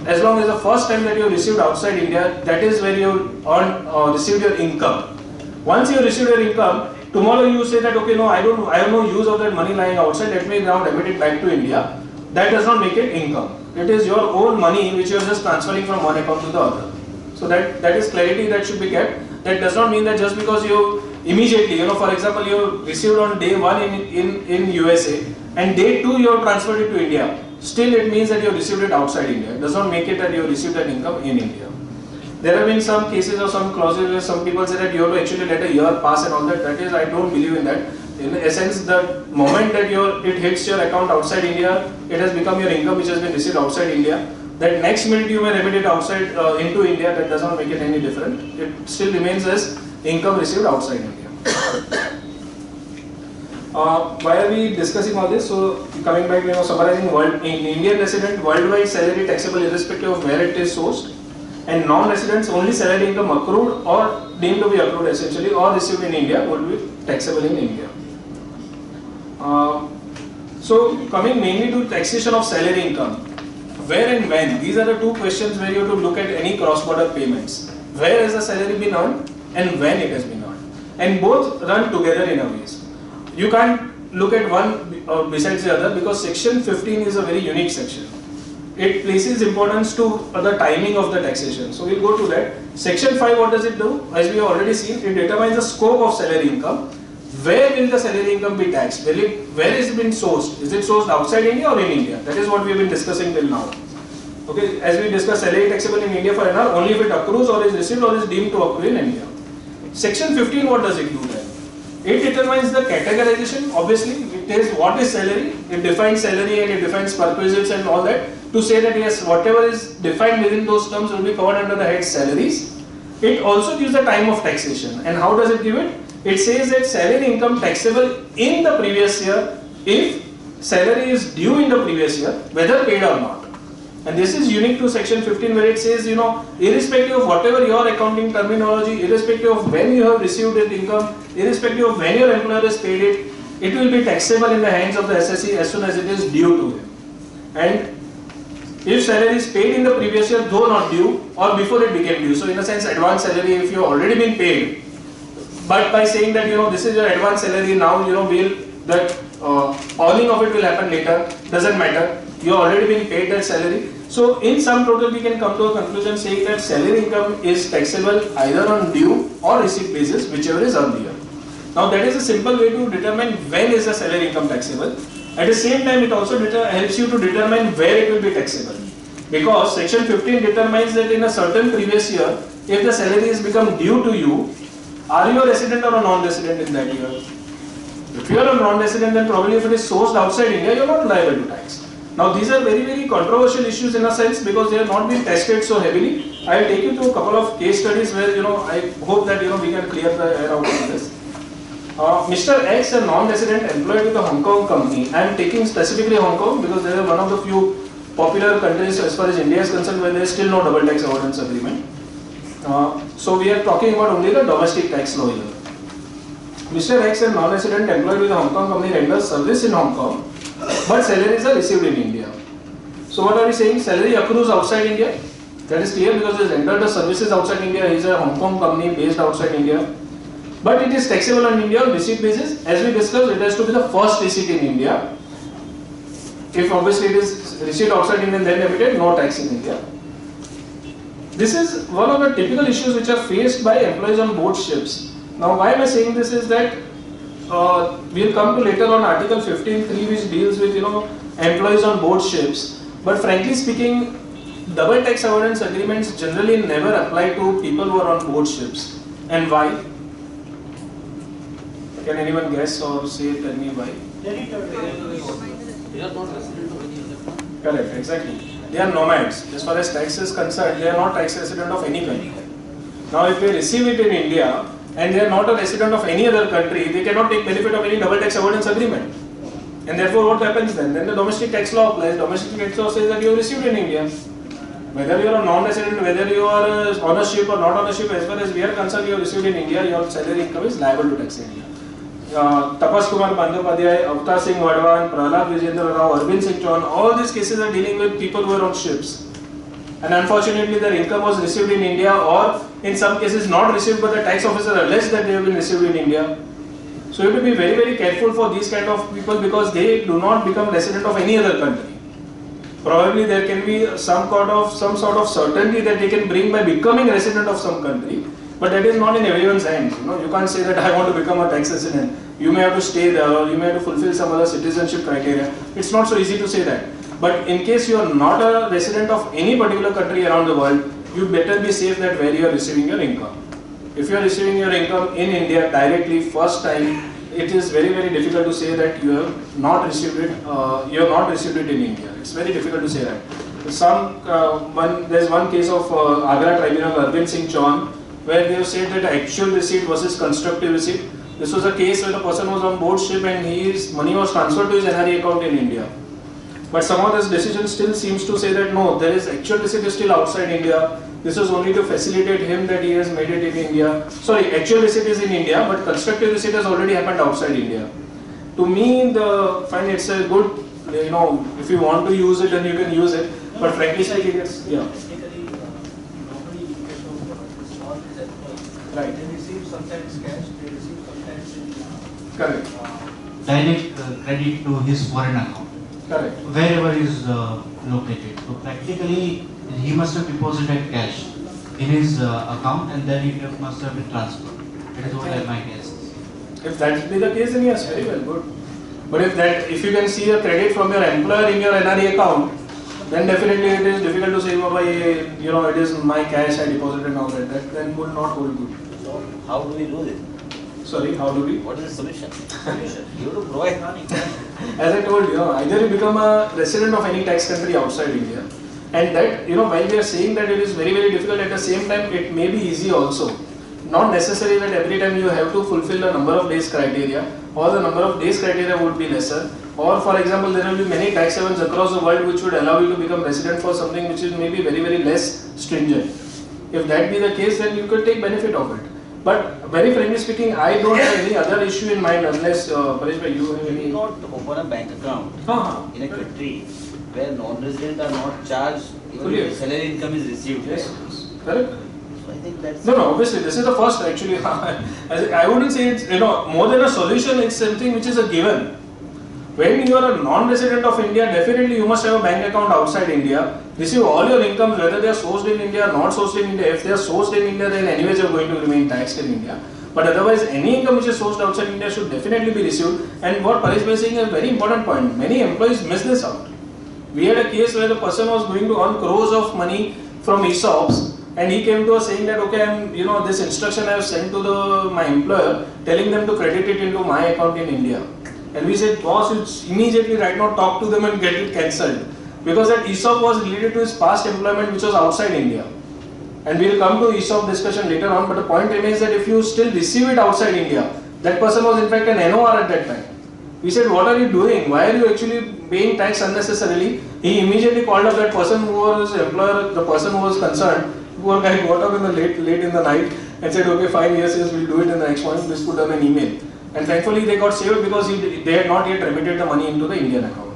Speaker 1: As long as the first time that you received outside India, that is where you earned or received your income. Once you receive your income, tomorrow you say that okay, no, I have no use of that money lying outside, let me now remit it back to India. That does not make it income. It is your own money which you are just transferring from one account to the other. So that is clarity that should be kept. That does not mean that just because you immediately, for example, you received on day 1 in USA and day 2 you have transferred it to India. Still it means that you have received it outside India. It does not make it that you have received that income in India. There have been some cases or some clauses where some people say that you have to actually let a year pass and all that. That is, I don't believe in that. In essence, the moment that it hits your account outside India, it has become your income which has been received outside India. That next minute you may remit it outside into India, that does not make it any different. It still remains as income received outside India. Why are we discussing all this? So coming back, summarizing, in Indian resident, worldwide salary taxable irrespective of where it is sourced, and non-residents only salary income accrued or deemed to be accrued essentially or received in India would be taxable in India. So coming mainly to taxation of salary income, where and when, these are the two questions where you have to look at any cross-border payments. Where has the salary been earned and when it has been earned, and both run together in a ways. You can't look at one besides the other because section 15 is a very unique section. It places importance to the timing of the taxation. So we'll go to that. Section 5, what does it do? As we have already seen, it determines the scope of salary income. Where will the salary income be taxed? Where is it been sourced? Is it sourced outside India or in India? That is what we have been discussing till now. Okay, as we discussed, salary taxable in India for NR only if it accrues or is received or is deemed to accrue in India. Section 15, what does it do then? It determines the categorization. Obviously, it tells what is salary. It defines salary and it defines perquisites and all that to say that yes, whatever is defined within those terms will be covered under the head salaries. It also gives the time of taxation. And how does it give it? It says that salary income taxable in the previous year if salary is due in the previous year, whether paid or not. And this is unique to section 15 where it says, irrespective of whatever your accounting terminology, irrespective of when you have received that income, irrespective of when your employer has paid it, it will be taxable in the hands of the SSE as soon as it is due to him. And if salary is paid in the previous year, though not due, or before it became due, so in a sense advance salary if you have already been paid, but by saying that this is your advance salary now, that earning of it will happen later, doesn't matter, you have already been paid that salary. So in sum total we can come to a conclusion saying that salary income is taxable either on due or receipt basis, whichever is earlier. Now that is a simple way to determine when is the salary income taxable. At the same time it also helps you to determine where it will be taxable. Because section 15 determines that in a certain previous year, if the salary is become due to you, are you a resident or a non-resident in that year? If you are a non-resident, then probably if it is sourced outside India, you are not liable to tax. Now these are very, very controversial issues in a sense because they have not been tested so heavily. I will take you through a couple of case studies where I hope that we can clear the air out of this. Mr. X, a non-resident employed with a Hong Kong company. I am taking specifically Hong Kong because they are one of the few popular countries as far as India is concerned where there is still no double tax avoidance agreement. So we are talking about only the domestic tax law here. Mr. X, a non-resident employed with a Hong Kong company, renders service in Hong Kong, but salaries are received in India. So what are we saying? Salary accrues outside India. That is clear because he has rendered the services outside India. He is a Hong Kong company based outside India. But it is taxable in India on receipt basis. As we discussed, it has to be the first receipt in India. If obviously it is receipt outside India then debited, no tax in India. This is one of the typical issues which are faced by employees on board ships. Now why am I saying this is that we will come to later on Article 15.3 which deals with employees on board ships. But frankly speaking, double tax avoidance agreements generally never apply to people who are on board ships. And why? Can anyone guess or say, tell me why?
Speaker 2: They are not resident of any other country.
Speaker 1: Correct, exactly. They are nomads. As far as tax is concerned, they are not tax resident of any country. Now if they receive it in India and they are not a resident of any other country, they cannot take benefit of any double tax avoidance agreement. And therefore what happens then? Then the domestic tax law applies. Domestic tax law says that you have received in India. Whether you are a non-resident, whether you are on a ship or not on a ship, as far as we are concerned, you have received in India, your salary income is liable to tax in India. Tapas Kumar Bandyopadhyay, Avtar Singh Wadwan, Prahlad Vijayendra Rao, Arvind Singh Chauhan, all these cases are dealing with people who are on ships. And unfortunately their income was received in India or in some cases not received, but the tax officer alleged that they have been received in India. So you have to be very, very careful for these kind of people because they do not become resident of any other country. Probably there can be some sort of certainty that they can bring by becoming resident of some country. But that is not in everyone's hands. You can't say that I want to become a tax resident. You may have to stay there or you may have to fulfill some other citizenship criteria. It's not so easy to say that. But in case you are not a resident of any particular country around the world, you better be safe that where you are receiving your income. If you are receiving your income in India directly first time, it is very, very difficult to say that you have not received it. You have not received it in India. It's very difficult to say that. There's one case of Agra Tribunal, Arvind Singh Chauhan, where they have said that actual receipt versus constructive receipt. This was a case where the person was on board ship and his money was transferred to his NRE account in India. But somehow this decision still seems to say that no, there is actual receipt is still outside India. This was only to facilitate him that he has made it in India. Sorry, actual receipt is in India, but constructive receipt has already happened outside India. To me, fine, it's a good, if you want to use it, then you can use it. But frankly speaking, it's, yeah. Right.
Speaker 3: They receive sometimes cash, they receive sometimes in
Speaker 1: Correct.
Speaker 5: Direct credit to his foreign account.
Speaker 1: Correct.
Speaker 5: Wherever he is located. So practically he must have deposited cash in his account and then it must have been transferred. That is what my guess is.
Speaker 1: If that be the case, then yes, very well, good. But if you can see a credit from your employer in your NRE account, then definitely it is difficult to say, it is my cash I deposited and all that. That then would not hold good.
Speaker 2: So how do we do this?
Speaker 1: Sorry, how do we?
Speaker 2: What is the solution? You have to provide money.
Speaker 1: As I told you, either you become a resident of any tax country outside India, and that, while we are saying that it is very, very difficult, at the same time it may be easy also. Not necessary that every time you have to fulfill a number of days criteria, or the number of days criteria would be lesser. Or for example, there will be many tax havens across the world which would allow you to become resident for something which is maybe very, very less stringent. If that be the case, then you could take benefit of it. But very frankly speaking, I don't have any other issue in mind unless, Paresh, you have
Speaker 2: You
Speaker 1: any.
Speaker 2: not open a bank account in a country where non-residents are not charged even if the salary income is received.
Speaker 1: Yes,
Speaker 2: Right?
Speaker 1: correct.
Speaker 2: So I think that's
Speaker 1: No, obviously this is the first actually. I wouldn't say it's, more than a solution, it's something which is a given. When you are a non-resident of India, definitely you must have a bank account outside India, receive all your incomes, whether they are sourced in India or not sourced in India. If they are sourced in India, then anyways you are going to remain taxed in India. But otherwise, any income which is sourced outside India should definitely be received. And what Paresh was saying is a very important point. Many employees miss this out. We had a case where the person was going to earn crores of money from ESOPs, and he came to us saying that, okay, this instruction I have sent to my employer, telling them to credit it into my account in India. And we said, boss, it's immediately right now talk to them and get it cancelled. Because that ESOP was related to his past employment which was outside India. And we will come to ESOP discussion later on, but the point remains that if you still receive it outside India, that person was in fact an NOR at that time. We said, what are you doing? Why are you actually paying tax unnecessarily? He immediately called up that person who was employer, the person who was concerned. Poor guy got up in the late in the night and said, okay, fine, yes, we'll do it in the next morning. Please put down an email. And thankfully they got saved because they had not yet remitted the money into the Indian account.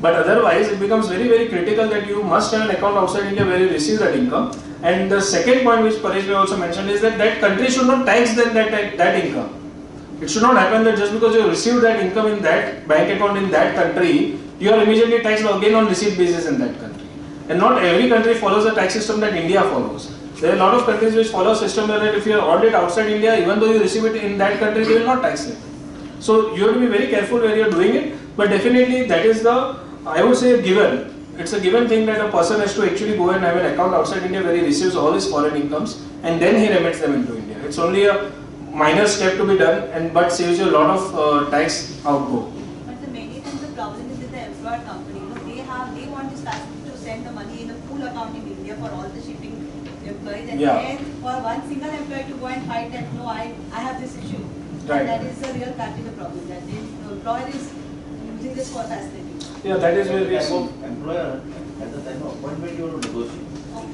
Speaker 1: But otherwise, it becomes very, very critical that you must have an account outside India where you receive that income. And the second point which Paresh also mentioned is that that country should not tax that income. It should not happen that just because you received that income in that bank account in that country, you are immediately taxed again on receipt basis in that country. And not every country follows the tax system that India follows. There are a lot of countries which follow a system where if you are earned it outside India, even though you receive it in that country, they will not tax it. So you have to be very careful where you are doing it. But definitely that is the, I would say, given. It's a given thing that a person has to actually go and have an account outside India where he receives all his foreign incomes and then he remits them into India. It's only a minor step to be done, but saves you a lot of tax outgo.
Speaker 4: But the many times the problem is with the employer company. They want this facility to send the money in a pool account in India for all the shipping employees, and then for one single employee to go and fight that no, I have this issue.
Speaker 1: Right.
Speaker 4: And that is the real practical problem. That the employer is using this for facility.
Speaker 1: Yeah, that is where we
Speaker 2: see. Employer, at the time of appointment, you have to negotiate.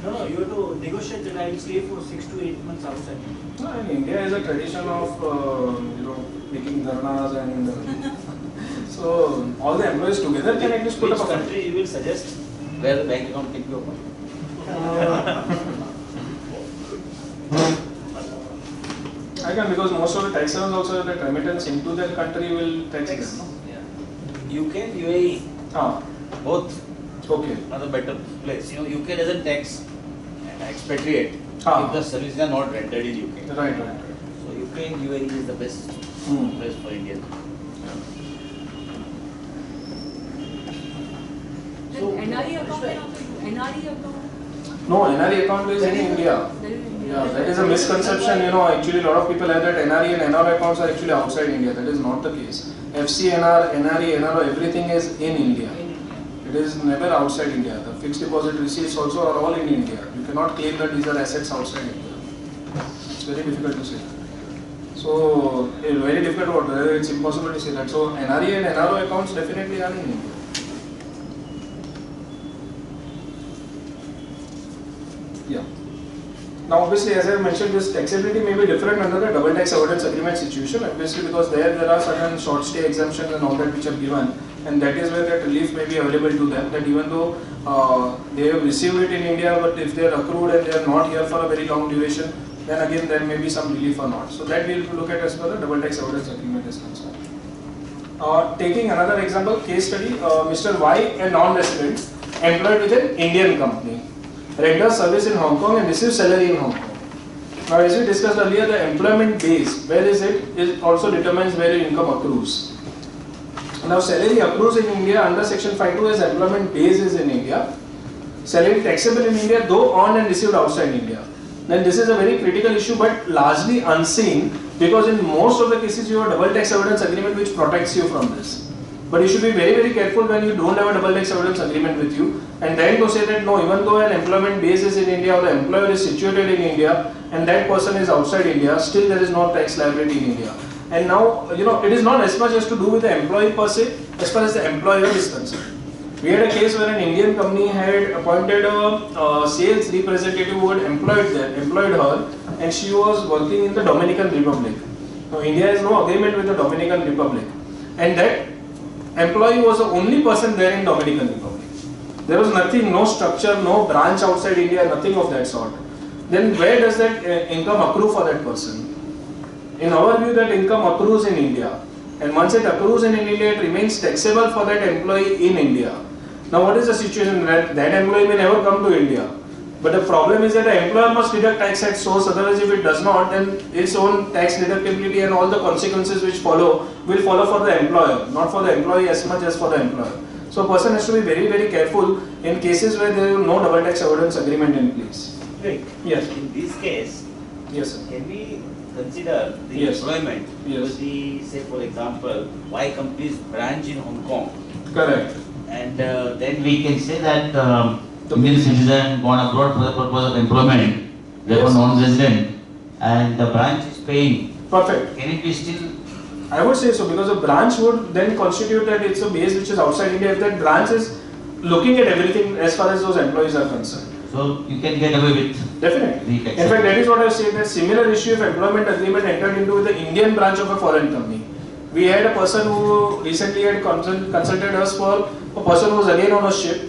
Speaker 3: No, you have to negotiate that I will stay for 6 to 8 months outside.
Speaker 1: No, in India is a tradition of making dharnas and so all the employees together can at least put up a
Speaker 2: country you will suggest where the bank account can be opened?
Speaker 1: I can, because most of the tax havens also have that remittance into their country will tax them.
Speaker 2: UK and UAE, both
Speaker 1: Okay.
Speaker 2: are the better place. UK doesn't tax expatriate if the services are not rendered in UK.
Speaker 1: Right.
Speaker 2: So UK and UAE is the best place for Indians.
Speaker 6: So, NRE account and also NRE account?
Speaker 1: No, NRE account is in India. Yeah, that is a misconception. Actually a lot of people have that NRE and NR accounts are actually outside India. That is not the case. FCNR, NRE, NRO, everything is in India. It is never outside India. The fixed deposit receipts also are all in India. You cannot claim that these are assets outside India. It's very difficult to say that. So, very difficult, it's impossible to say that. So, NRE and NRO accounts definitely are in India. Yeah. Now, obviously, as I mentioned, this taxability may be different under the double tax avoidance agreement situation, obviously, because there are certain short stay exemptions and all that which are given, and that is where that relief may be available to them, that even though they have received it in India, but if they are accrued and they are not here for a very long duration, then again there may be some relief or not. So that we will look at as far as the double tax avoidance agreement is concerned. Taking another example, case study, Mr. Y, a non-resident, employed with an Indian company, renders service in Hong Kong and receives salary in Hong Kong. Now, as we discussed earlier, the employment base, where is it, also determines where your income accrues. Now, salary accrues in India under section 5.2 as employment base is in India. Salary taxable in India, though earned and received outside India. Then this is a very critical issue, but largely unseen, because in most of the cases you have a double tax avoidance agreement which protects you from this. But you should be very, very careful when you don't have a double tax avoidance agreement with you, and then to say that no, even though an employment base is in India or the employer is situated in India and that person is outside India, still there is no tax liability in India. And now, it is not as much as to do with the employee per se, as far as the employer is concerned. We had a case where an Indian company had appointed a sales representative who had employed her, and she was working in the Dominican Republic. Now, India has no agreement with the Dominican Republic, and that employee was the only person there in Dominican Republic. There was nothing, no structure, no branch outside India, nothing of that sort. Then where does that income accrue for that person? In our view, that income accrues in India, and once it accrues in India, it remains taxable for that employee in India. Now, what is the situation? That employee may never come to India, but the problem is that the employer must deduct tax at source. Otherwise, if it does not, then its own tax deductibility and all the consequences which follow will follow for the employer, not for the employee as much as for the employer. So a person has to be very, very careful in cases where there is no double tax avoidance agreement in place.
Speaker 2: Right.
Speaker 1: Yes.
Speaker 2: In this case,
Speaker 1: Yes, sir.
Speaker 2: can we consider the
Speaker 1: Yes.
Speaker 2: employment
Speaker 1: Yes.
Speaker 2: with the, say for example, Y company's branch in Hong Kong,
Speaker 1: Correct.
Speaker 2: and
Speaker 5: Then we can say that Indian citizen gone abroad for the purpose of employment, therefore
Speaker 1: Yes.
Speaker 5: non-resident, and the branch is paying.
Speaker 1: Perfect.
Speaker 5: Can it be still?
Speaker 1: I would say so, because a branch would then constitute that it's a base which is outside India if that branch is looking at everything as far as those employees are concerned.
Speaker 5: So you can get away with.
Speaker 1: Definitely.
Speaker 5: The
Speaker 1: In fact, that is what I was saying, that similar issue of employment agreement entered into with the Indian branch of a foreign company. We had a person who recently had consulted us for a person who was again on a ship,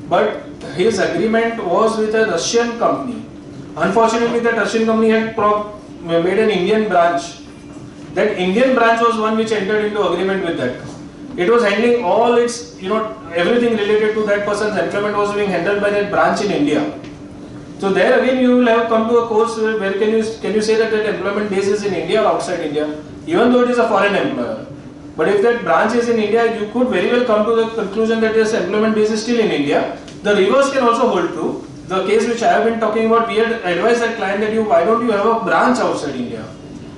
Speaker 1: but his agreement was with a Russian company. Unfortunately, that Russian company had made an Indian branch. That Indian branch was one which entered into agreement with that. It was handling all its, everything related to that person's employment was being handled by that branch in India. So there again you will have come to a course where can you say that employment base is in India or outside India, even though it is a foreign employer. But if that branch is in India, you could very well come to the conclusion that this employment base is still in India. The reverse can also hold true. The case which I have been talking about, we had advised that client that why don't you have a branch outside India?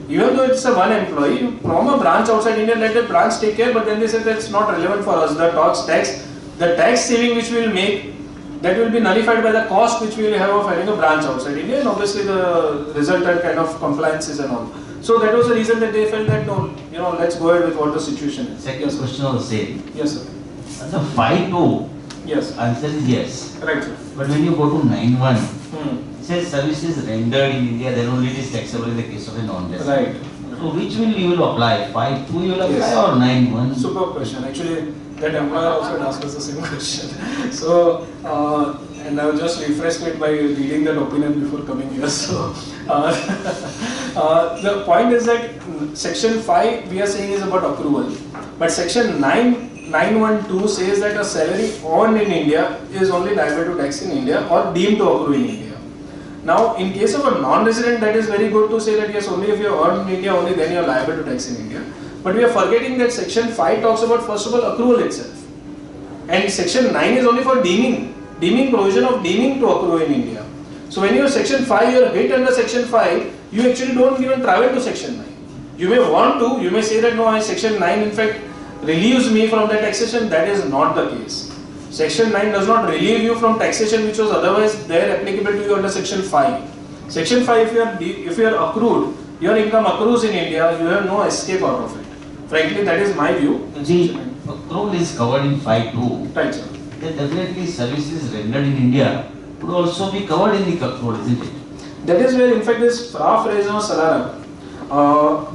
Speaker 1: Even though it's a one employee, from a branch outside India, let the branch take care, but then they said that's not relevant for us. The tax saving which we will make, that will be nullified by the cost which we will have of having a branch outside India, and obviously the resultant kind of compliances and all. So that was the reason that they felt that no, let's go ahead with what the situation is.
Speaker 5: Second question was the same.
Speaker 1: Yes, sir.
Speaker 5: The 5-2
Speaker 1: Yes.
Speaker 5: answer is yes.
Speaker 1: Right, sir.
Speaker 5: But when you go to 9-1,
Speaker 1: Hmm.
Speaker 5: it says services rendered in India, then only it is taxable in the case of a non-resident.
Speaker 1: Right.
Speaker 5: So which will you will apply? 5-2 you will apply
Speaker 1: Yes.
Speaker 5: or 9-1?
Speaker 1: Superb question. Actually, that employer also had asked us the same question. So, and I was just refreshed it by reading that opinion before coming here. So, the point is that section 5 we are saying is about accrual, but section 912 says that a salary earned in India is only liable to tax in India or deemed to accrue in India. Now, in case of a non-resident, that is very good to say that yes, only if you earn in India, only then you are liable to tax in India. But we are forgetting that section 5 talks about first of all accrual itself, and section 9 is only for deeming provision of deeming to accrue in India. So when you are section 5, you are hit under section 5, you actually don't even travel to section 9. You may want to, you may say that no, section 9 in fact relieves me from the taxation. That is not the case. Section 9 does not relieve you from taxation which was otherwise there applicable to you under section 5. Section 5, if you are accrued, your income accrues in India, you have no escape out of it. Frankly, that is my view.
Speaker 5: The accrual is covered in 5-2.
Speaker 1: Right, sir.
Speaker 5: Then definitely services rendered in India would also be covered in the accrual, isn't it?
Speaker 1: That is where in fact this Fra Fraser Salara,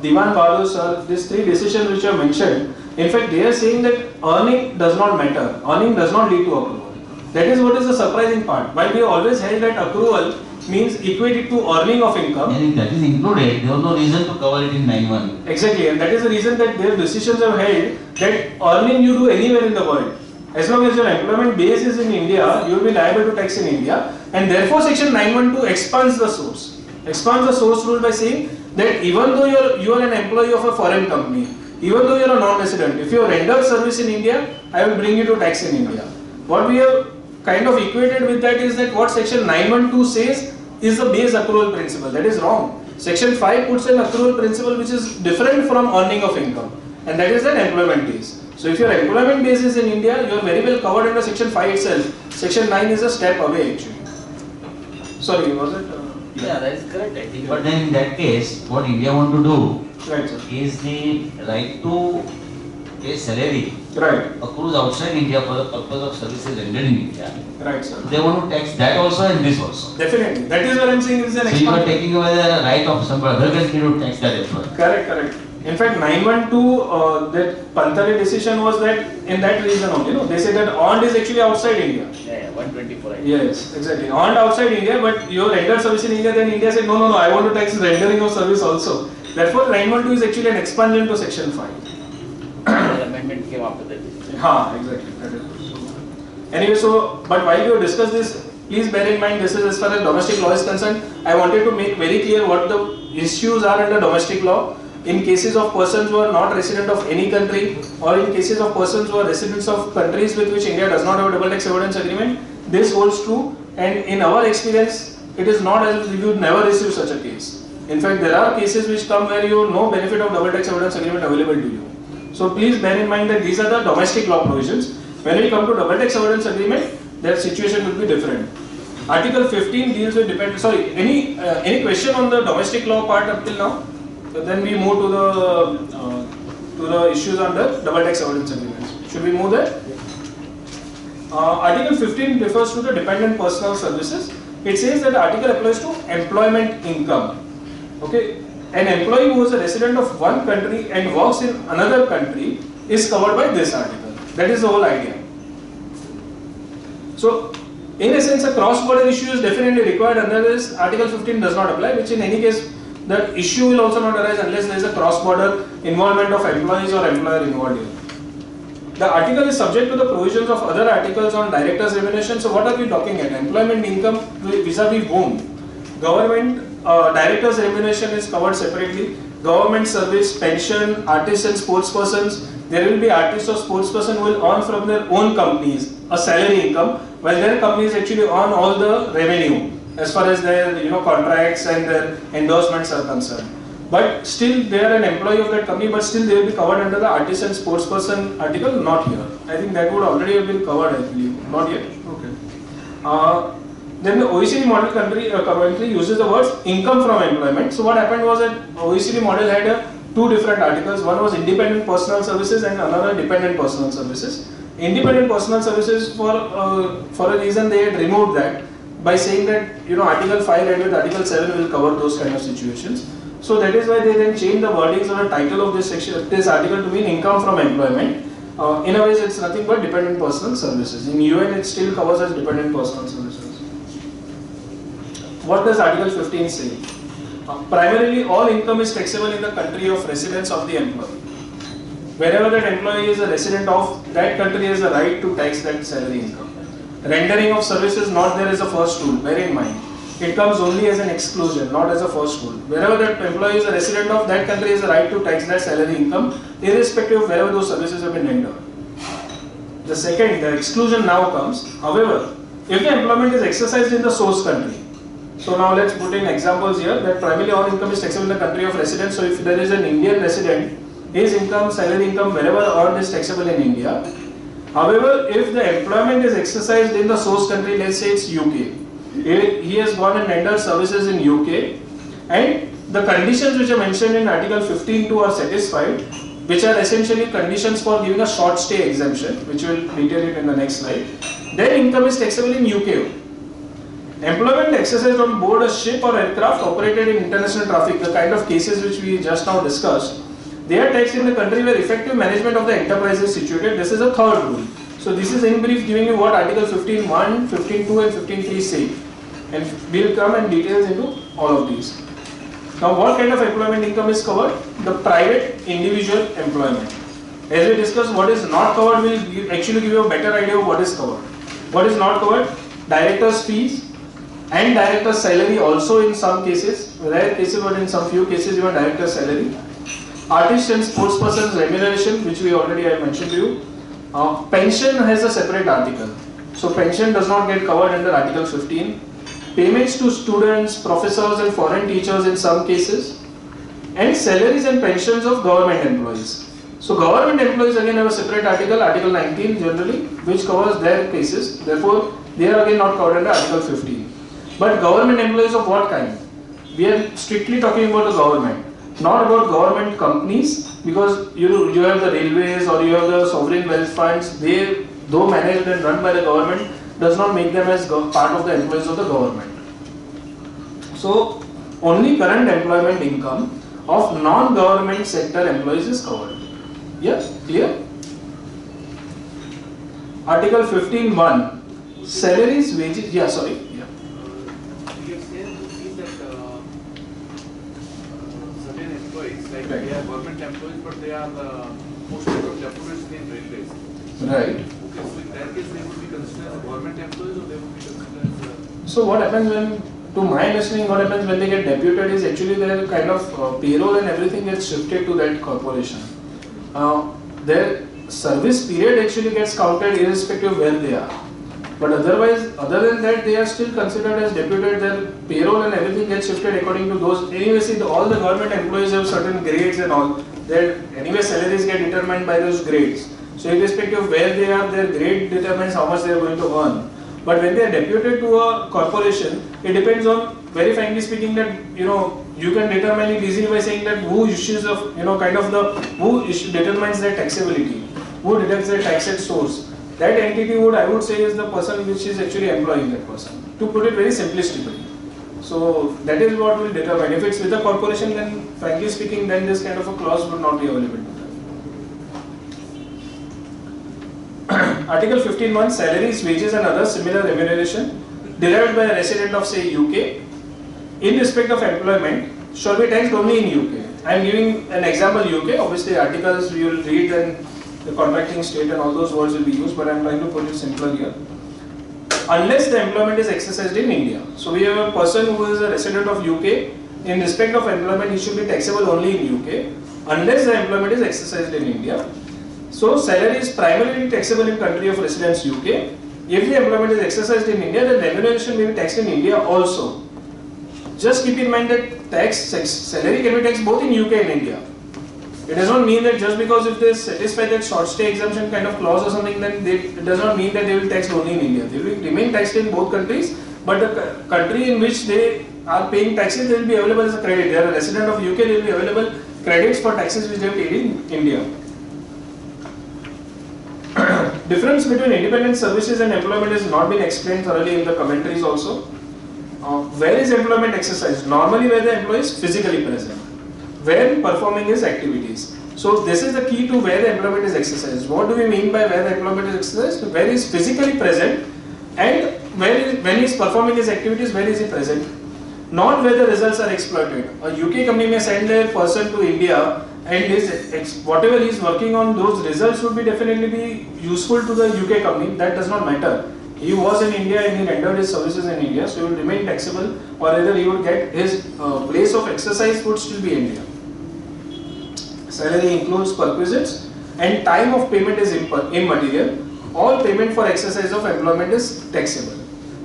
Speaker 1: Diwan Bahadur sir, these three decisions which are mentioned, in fact they are saying that earning does not matter, earning does not lead to accrual. That is what is the surprising part. While we always held that accrual means equated to earning of income.
Speaker 5: And if that is included, there was no reason to cover it in 9-1.
Speaker 1: Exactly, and that is the reason that their decisions have held that earning you do anywhere in the world. As long as your employment base is in India, you will be liable to tax in India, and therefore section 912 expands the source. Expands the source rule by saying that even though you are an employee of a foreign company, even though you are a non-resident, if you render service in India, I will bring you to tax in India. What we have kind of equated with that is that what section 912 says is the base accrual principle. That is wrong. Section 5 puts an accrual principle which is different from earning of income, and that is an employment base. So if your employment base is in India, you are very well covered under section 5 itself. Section 9 is a step away actually. Sorry, was it?
Speaker 2: Yeah, that is correct. I think.
Speaker 5: But then in that case, what India want to do
Speaker 1: Right, sir.
Speaker 5: is the right to pay salary
Speaker 1: Right,
Speaker 5: accrues outside India for the purpose of services rendered in India.
Speaker 1: right, sir.
Speaker 5: They want to tax that also and this also.
Speaker 1: Definitely. That is what I am saying is an
Speaker 5: So you are
Speaker 1: expansion.
Speaker 5: taking away the right of some other country to tax that effort.
Speaker 1: Correct, correct. In fact, 912, that Panthali decision was that in that reason only. They say that earned is actually outside India.
Speaker 2: Yeah, 124. I think.
Speaker 1: Yes, exactly. Earned outside India, but you rendered service in India, then India said, no, I want to tax rendering of service also. Therefore, 912 is actually an expansion to section 5.
Speaker 2: The amendment came after that.
Speaker 1: Exactly. That is. Anyway, but while you discuss this, please bear in mind this is as far as domestic law is concerned. I wanted to make very clear what the issues are under domestic law. in cases of persons who are not resident of any country, or in cases of persons who are residents of countries with which India does not have a double tax avoidance agreement, this holds true, and in our experience, it is not as if you would never receive such a case. In fact, there are cases which come where you have no benefit of double tax avoidance agreement available to you. So please bear in mind that these are the domestic law provisions. When we come to double tax avoidance agreement, their situation will be different. Article 15 deals with any question on the domestic law part up till now? So then we move to the issues under double tax avoidance agreements. Should we move there? Article 15 refers to the dependent personal services. It says that the article applies to employment income. Okay, an employee who is a resident of one country and works in another country is covered by this article. That is the whole idea. So, in a sense, a cross-border issue is definitely required under this. Article 15 does not apply, which in any case, the issue will also not arise unless there is a cross-border involvement of employees or employer involved here. The article is subject to the provisions of other articles on directors' remuneration. So, what are we talking about? Employment income vis-a-vis whom? Government directors' remuneration is covered separately. Government service, pension, artists and sports persons. There will be artists or sports person who will earn from their own companies a salary income, while their companies actually earn all the revenue as far as their contracts and their endorsements are concerned. But still they are an employee of that company, but still they will be covered under the artist and sports person article, not here. I think that would already have been covered, I believe. Not yet. Okay. Then the OECD model commentary uses the words income from employment. So what happened was that OECD model had two different articles. One was independent personal services and another dependent personal services. Independent personal services, for a reason they had removed that by saying that Article 5 and with Article 7 will cover those kind of situations. So that is why they then changed the wordings or the title of this section, this article, to mean income from employment. In a way, it's nothing but dependent personal services. In UN, it still covers as dependent personal services. What does Article 15 say? Primarily, all income is taxable in the country of residence of the employee. Wherever that employee is a resident of, that country has the right to tax that salary income. Rendering of services not there as a first rule, bear in mind. It comes only as an exclusion, not as a first rule. Wherever that employee is a resident of, that country has the right to tax that salary income, irrespective of wherever those services have been rendered. The second, the exclusion now comes. However, if the employment is exercised in the source country, so now let's put in examples here that primarily all income is taxable in the country of residence. So if there is an Indian resident, his income, salary income, wherever earned is taxable in India. However, if the employment is exercised in the source country, let's say it's UK, he has gone and rendered services in UK, and the conditions which are mentioned in Article 15.2 are satisfied, which are essentially conditions for giving a short stay exemption, which we will detail it in the next slide. Then income is taxable in UK. Employment exercised on board a ship or aircraft operated in international traffic, the kind of cases which we just now discussed, they are taxed in the country where effective management of the enterprise is situated. This is a third rule. So this is in brief giving you what Article 15.1, 15.2 and 15.3 say. And we will come and details into all of these. Now what kind of employment income is covered? The private individual employment. As we discussed, what is not covered will actually give you a better idea of what is covered. What is not covered? Director's fees and director's salary also in some cases, rare cases, but in some few cases even director's salary. Artist and sports persons remuneration, which we already have mentioned to you. Pension has a separate article. So pension does not get covered under Article 15. Payments to students, professors and foreign teachers in some cases. And salaries and pensions of government employees. So government employees again have a separate article, Article 19 generally, which covers their cases. Therefore, they are again not covered under Article 15. But government employees of what kind? We are strictly talking about the government. Not about government companies, because you have the railways or you have the sovereign wealth funds. They, though managed and run by the government, does not make them as part of the employees of the government. So only current employment income of non-government sector employees is covered. Yes, clear? Article 15.1, salaries, wages. Yeah, sorry.
Speaker 7: Like they are government employees, but they are posted of deputies in railways.
Speaker 1: Right.
Speaker 7: Okay, so in that case they would be considered as government employees, or they would be considered as
Speaker 1: So what happens when to my understanding, what happens when they get deputed is actually their kind of payroll and everything gets shifted to that corporation. Their service period actually gets counted irrespective of where they are. But otherwise, other than that, they are still considered as deputed. Their payroll and everything gets shifted according to those. Anyway, see, all the government employees have certain grades and all. Their anyway salaries get determined by those grades. So irrespective of where they are, their grade determines how much they are going to earn. But when they are deputed to a corporation, it depends on, very frankly speaking, that you can determine it easily by saying that who issues of determines their taxability, who deducts their tax at source. That entity I would say is the person which is actually employing that person. To put it very simplistically. So that is what will determine. If it's with a corporation, then frankly speaking, then this kind of a clause would not be available to them. Article 15(1), salaries, wages and other similar remuneration derived by a resident of say UK in respect of employment shall be taxed only in UK. I am giving an example UK, obviously articles you will read and the contracting state and all those words will be used, but I am trying to put it simpler here. Unless the employment is exercised in India. So we have a person who is a resident of UK, in respect of employment he should be taxable only in UK, unless the employment is exercised in India. So salary is primarily taxable in country of residence UK. If the employment is exercised in India, then remuneration may be taxed in India also. Just keep in mind that salary can be taxed both in UK and India. It does not mean that just because if they satisfy that short stay exemption kind of clause or something, then it does not mean that they will tax only in India. They will remain taxed in both countries, but the country in which they are paying taxes, they will be available as a credit. They are a resident of UK, they will be available credits for taxes which they have paid in India. Difference between independent services and employment has not been explained thoroughly in the commentaries also. Where is employment exercised? Normally where the employee is physically present, where performing his activities. So this is the key to where the employment is exercised. What do we mean by where the employment is exercised? Where he is physically present, and when he is performing his activities, where is he present? Not where the results are exploited. A UK company may send their person to India, and whatever he is working on, those results would be definitely be useful to the UK company. That does not matter. He was in India and he rendered his services in India, so he will remain taxable, or either he would get his place of exercise would still be India. Salary includes perquisites and time of payment is immaterial. All payment for exercise of employment is taxable.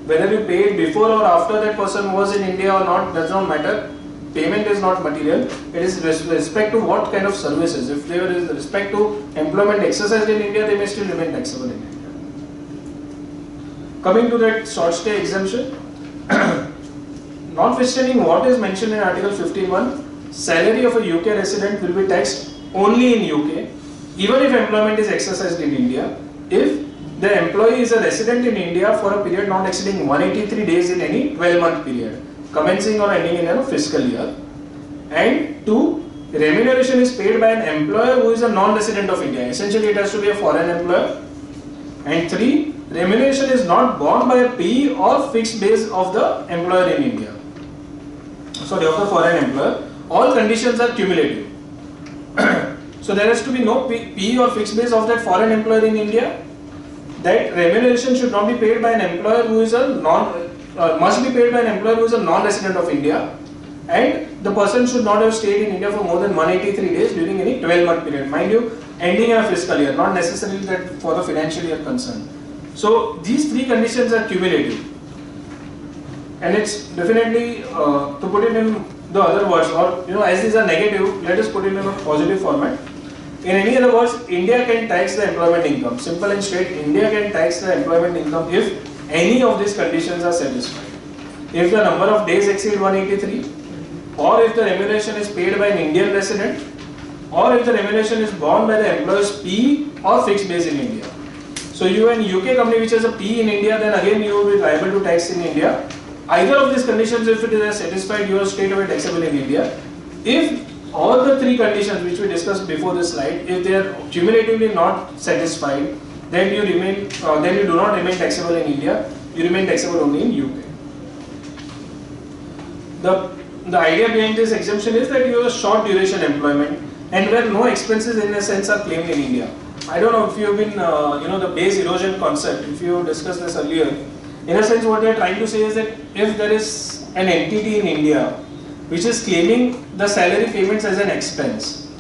Speaker 1: Whether you paid before or after that person was in India or not does not matter. Payment is not material. It is with respect to what kind of services. If there is respect to employment exercised in India, they may still remain taxable in India. Coming to that short stay exemption, notwithstanding what is mentioned in Article 15(1), salary of a UK resident will be taxed only in UK, even if employment is exercised in India, if the employee is a resident in India for a period not exceeding 183 days in any 12-month period, commencing or ending in a fiscal year, and 2, remuneration is paid by an employer who is a non-resident of India. Essentially, it has to be a foreign employer. And 3, remuneration is not borne by a PE or fixed base of the employer in India. Sorry, of the foreign employer. All conditions are cumulative. So there has to be no PE or fixed base of that foreign employer in India. That remuneration should not be paid by an employer who is must be paid by an employer who is a non-resident of India, and the person should not have stayed in India for more than 183 days during any 12-month period. Mind you, ending in a fiscal year, not necessarily that for the financial year concerned. So these 3 conditions are cumulative, and it's definitely to put it in the other words, or as these are negative, let us put it in a positive format. In any other words, India can tax the employment income. Simple and straight, India can tax the employment income if any of these conditions are satisfied. If the number of days exceed 183, or if the remuneration is paid by an Indian resident, or if the remuneration is borne by the employer's PE or fixed base in India. So you and UK company which has a PE in India, then again you will be liable to tax in India. Either of these conditions, if it is satisfied, you are straight away taxable in India. If all the 3 conditions which we discussed before this slide, if they are cumulatively not satisfied, then you do not remain taxable in India. You remain taxable only in UK. The idea behind this exemption is that you have a short duration employment and where no expenses in a sense are claimed in India. I don't know if you have been, the base erosion concept, if you discussed this earlier. In a sense, what they are trying to say is that if there is an entity in India which is claiming the salary payments as an expense,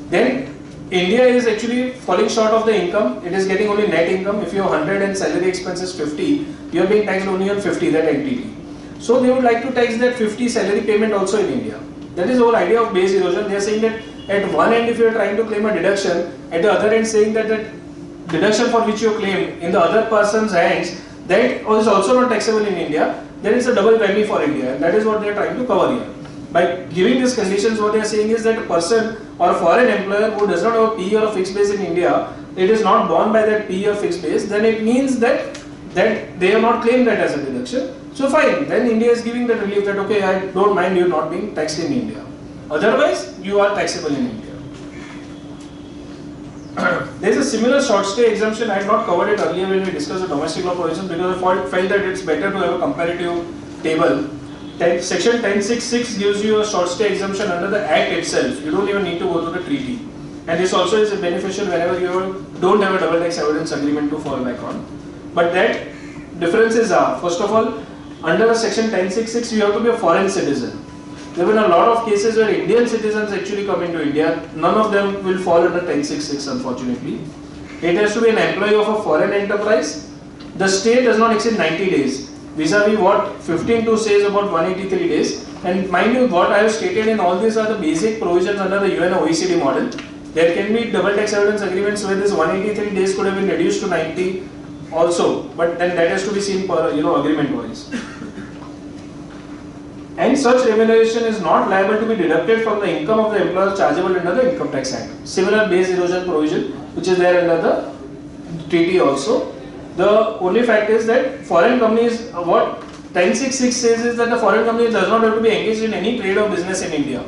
Speaker 1: then India is actually falling short of the income. It is getting only net income. If you have 100 and salary expense is 50, you are being taxed only on 50, that entity. So they would like to tax that 50 salary payment also in India. That is the whole idea of base erosion. They are saying that at one end if you are trying to claim a deduction, at the other end saying that that deduction for which you claim in the other person's hands, that is also not taxable in India, then it's a double whammy for India, and that is what they are trying to cover here. By giving these conditions, what they are saying is that a person or a foreign employer who does not have a PE or a fixed base in India, it is not borne by that PE or fixed base, then it means that they have not claimed that as a deduction. So fine, then India is giving the relief that okay, I don't mind you not being taxed in India. Otherwise, you are taxable in India. There is a similar short stay exemption. I had not covered it earlier when we discussed the domestic law provision because I felt that it's better to have a comparative table. Section 1066 gives you a short stay exemption under the Act itself. You don't even need to go to the treaty. And this also is beneficial whenever you don't have a double tax avoidance agreement to fall back on. But that differences are, first of all, under the section 1066 you have to be a foreign citizen. There have been a lot of cases where Indian citizens actually come into India. None of them will fall under 1066 unfortunately. It has to be an employee of a foreign enterprise. The stay does not exceed 90 days. Vis-a-vis what 15(2) says about 183 days. And mind you, what I have stated in all these are the basic provisions under the UN OECD model. There can be double tax avoidance agreements where this 183 days could have been reduced to 90 also, but then that has to be seen per agreement wise. And such remuneration is not liable to be deducted from the income of the employer chargeable under the Income Tax Act. Similar base erosion provision which is there under the treaty also. The only fact is that foreign companies, what 1066 says is that the foreign company does not have to be engaged in any trade or business in India.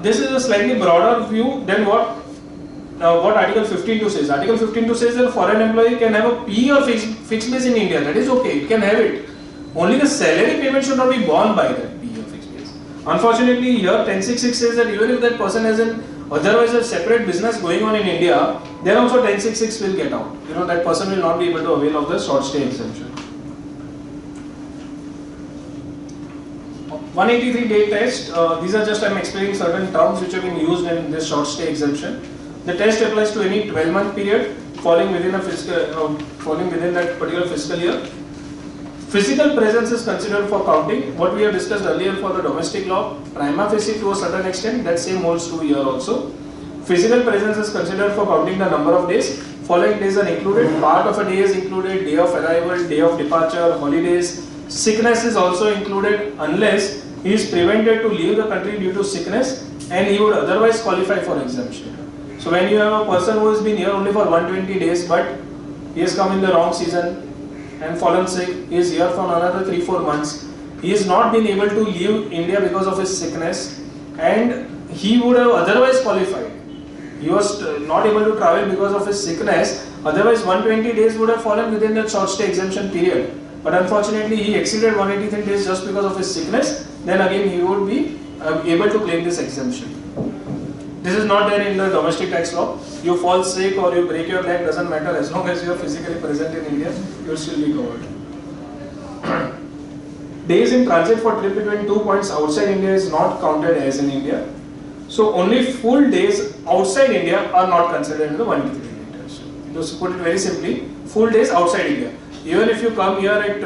Speaker 1: This is a slightly broader view than what Article 15(2) says. Article 15(2) says that a foreign employee can have a PE or fixed base in India. That is okay, it can have it. Only the salary payment should not be borne by that PE or fixed base. Unfortunately, here 1066 says that even if that person has an otherwise a separate business going on in India, then also 1066 will get out. That person will not be able to avail of the short stay exemption. 183 day test. These are just I am explaining certain terms which have been used in this short stay exemption. The test applies to any 12-month period falling within that particular fiscal year. Physical presence is considered for counting. What we have discussed earlier for the domestic law, prima facie to a certain extent, that same holds true here also. Physical presence is considered for counting the number of days. Following days are included. Part of a day is included, day of arrival, day of departure, holidays. Sickness is also included unless he is prevented to leave the country due to sickness and he would otherwise qualify for exemption. So when you have a person who has been here only for 120 days but he has come in the wrong season and fallen sick, he is here for another 3-4 months, he has not been able to leave India because of his sickness and he would have otherwise qualified. He was not able to travel because of his sickness, otherwise 120 days would have fallen within that short stay exemption period. But unfortunately he exceeded 183 days just because of his sickness, then again he would be able to claim this exemption. This is not there in the domestic tax law. You fall sick or you break your leg, doesn't matter, as long as you are physically present in India, you will still be covered. Days in transit for trip between 2 points outside India is not counted as in India. So only full days outside India are not considered in the 183 test. Just to put it very simply, full days outside India. Even if you come here at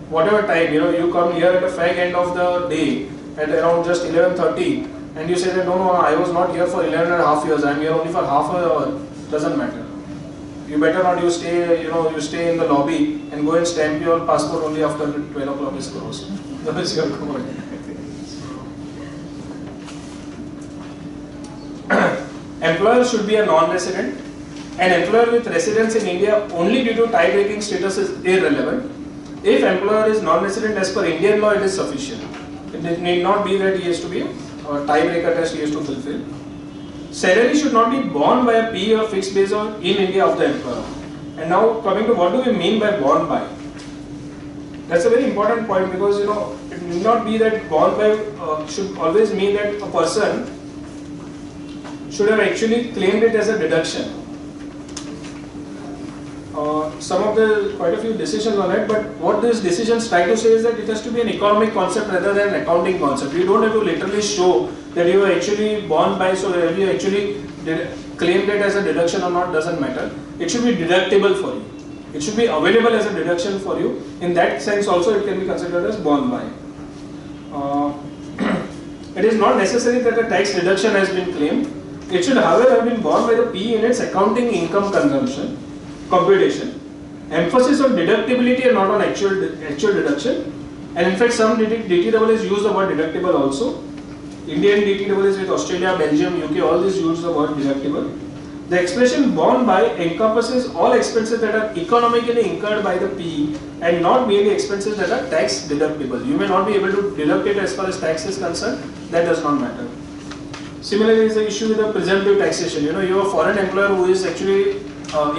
Speaker 1: whatever time, you come here at the fag end of the day at around just 11:30 and you say that no, I was not here for 11.5 years, I am here only for half an hour, doesn't matter. You better not, you stay in the lobby and go and stamp your passport only after 12 o'clock is closed. Otherwise you are covered. Employer should be a non-resident. An employer with residence in India only due to tie-breaking status is irrelevant. If employer is non-resident as per Indian law, it is sufficient. It need not be that he has to be a tie-breaker test he has to fulfill. Salary should not be borne by a PE or fixed base in India of the employer. And now coming to what do we mean by borne by? That's a very important point because it need not be that borne by should always mean that a person should have actually claimed it as a deduction. some of the quite a few decisions on it, but what these decisions try to say is that it has to be an economic concept rather than an accounting concept. You don't have to literally show that you are actually born by, so whether you actually claimed it as a deduction or not doesn't matter. It should be deductible for you. It should be available as a deduction for you. In that sense also it can be considered as borne by. It is not necessary that a tax deduction has been claimed. It should however have been borne by the PE in its accounting income computation. Emphasis on deductibility and not on actual deduction. And in fact some DTAs use the word deductible also. Indian DTAs with Australia, Belgium, UK, all these use the word deductible. The expression borne by encompasses all expenses that are economically incurred by the PE and not merely expenses that are tax deductible. You may not be able to deduct it as far as tax is concerned, that does not matter. Similarly, there is the issue with the presumptive taxation. You have a foreign employer who is actually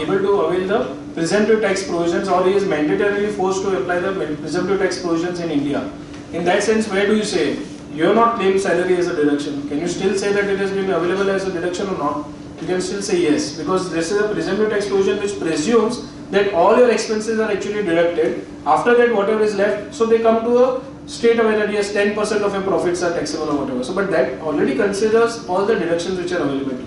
Speaker 1: able to avail the presumptive tax provisions, or he is mandatorily forced to apply the presumptive tax provisions in India. In that sense, where do you say? You have not claimed salary as a deduction. Can you still say that it has been available as a deduction or not? You can still say yes, because this is a presumptive tax provision which presumes that all your expenses are actually deducted. After that, whatever is left, so they come to a state of whether yes, 10% of your profits are taxable or whatever. So, but that already considers all the deductions which are available to you.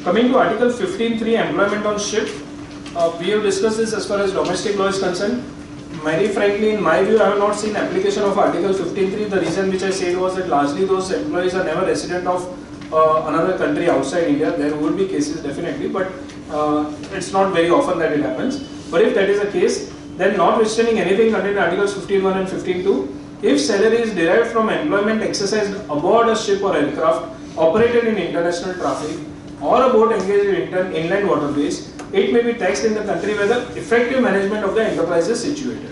Speaker 1: Coming to Article 15.3, employment on ship, we have discussed this as far as domestic law is concerned. Very frankly, in my view, I have not seen application of Article 15.3. The reason which I said was that largely those employees are never resident of another country outside India. There would be cases definitely, but it's not very often that it happens. But if that is the case, then notwithstanding anything contained in Articles 15.1 and 15.2, if salary is derived from employment exercised aboard a ship or aircraft operated in international traffic, or a boat engaged in inland waterways, it may be taxed in the country where the effective management of the enterprise is situated.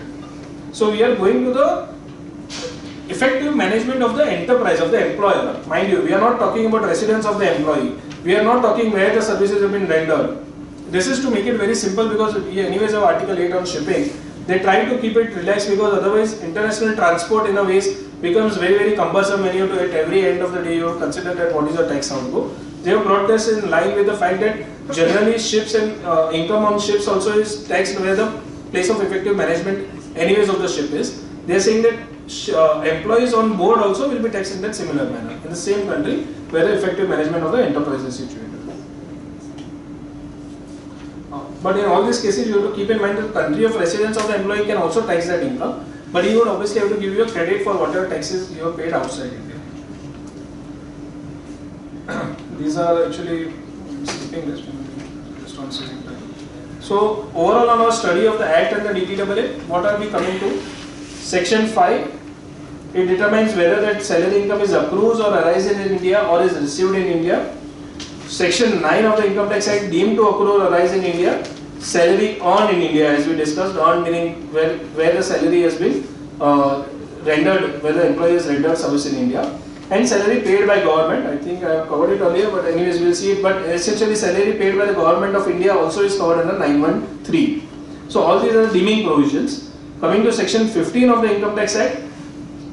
Speaker 1: So we are going to the effective management of the enterprise, of the employer. Mind you, we are not talking about residence of the employee. We are not talking where the services have been rendered. This is to make it very simple, because we anyways have Article 8 on shipping. They try to keep it relaxed, because otherwise international transport in a way becomes very, very cumbersome when you have to at every end of the day you have to consider that what is your tax outgo. They have brought this in line with the fact that generally ships and income on ships also is taxed where the place of effective management anyways of the ship is. They are saying that employees on board also will be taxed in that similar manner in the same country where the effective management of the enterprise is situated. But in all these cases, you have to keep in mind that the country of residence of the employee can also tax that income, but he would obviously have to give you a credit for whatever taxes you have paid outside India. These are actually skipping this one, just on saving time. So overall on our study of the Act and the DTAA, what are we coming to? Section 5, it determines whether that salary income is accrues or arises in India or is received in India. Section 9 of the Income Tax Act deemed to accrue or arise in India. Salary earned in India, as we discussed, earned meaning where the salary has been rendered, where the employee has rendered service in India. And salary paid by government, I think I have covered it earlier, but anyways we will see it, but essentially salary paid by the government of India also is covered under 913. So all these are deeming provisions. Coming to section 15 of the Income Tax Act,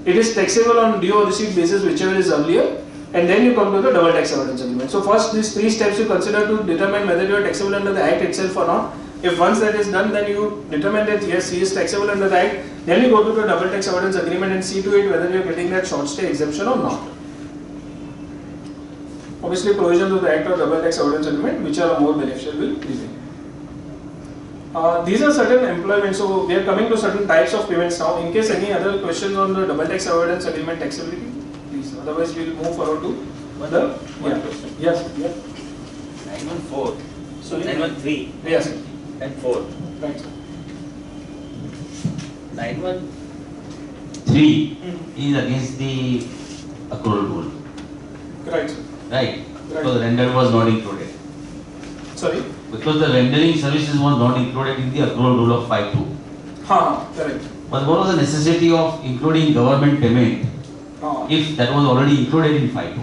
Speaker 1: it is taxable on due or receipt basis whichever is earlier, and then you come to the double tax avoidance agreement. So first these three steps you consider to determine whether you are taxable under the Act itself or not. If once that is done, then you determine that yes, he is taxable under the Act, then you go to the double tax avoidance agreement and see to it whether you are getting that short stay exemption or not. Obviously provisions of the Act or double tax avoidance agreement which are more beneficial will prevail. These are certain employment, so we are coming to certain types of payments now. In case any other questions on the double tax avoidance agreement taxability, please, otherwise we will move forward to the question. Yes, yeah.
Speaker 2: 914,
Speaker 3: So
Speaker 2: 913
Speaker 1: Yes,
Speaker 2: and 4.
Speaker 1: right.
Speaker 2: 913
Speaker 5: is against the accrual rule,
Speaker 1: Right.
Speaker 5: right? Because the render was not included.
Speaker 1: Sorry?
Speaker 5: Because the rendering services was not included in the accrual rule of 5.2.
Speaker 1: Correct.
Speaker 5: But what was the necessity of including government payment if that was already included in 5.2?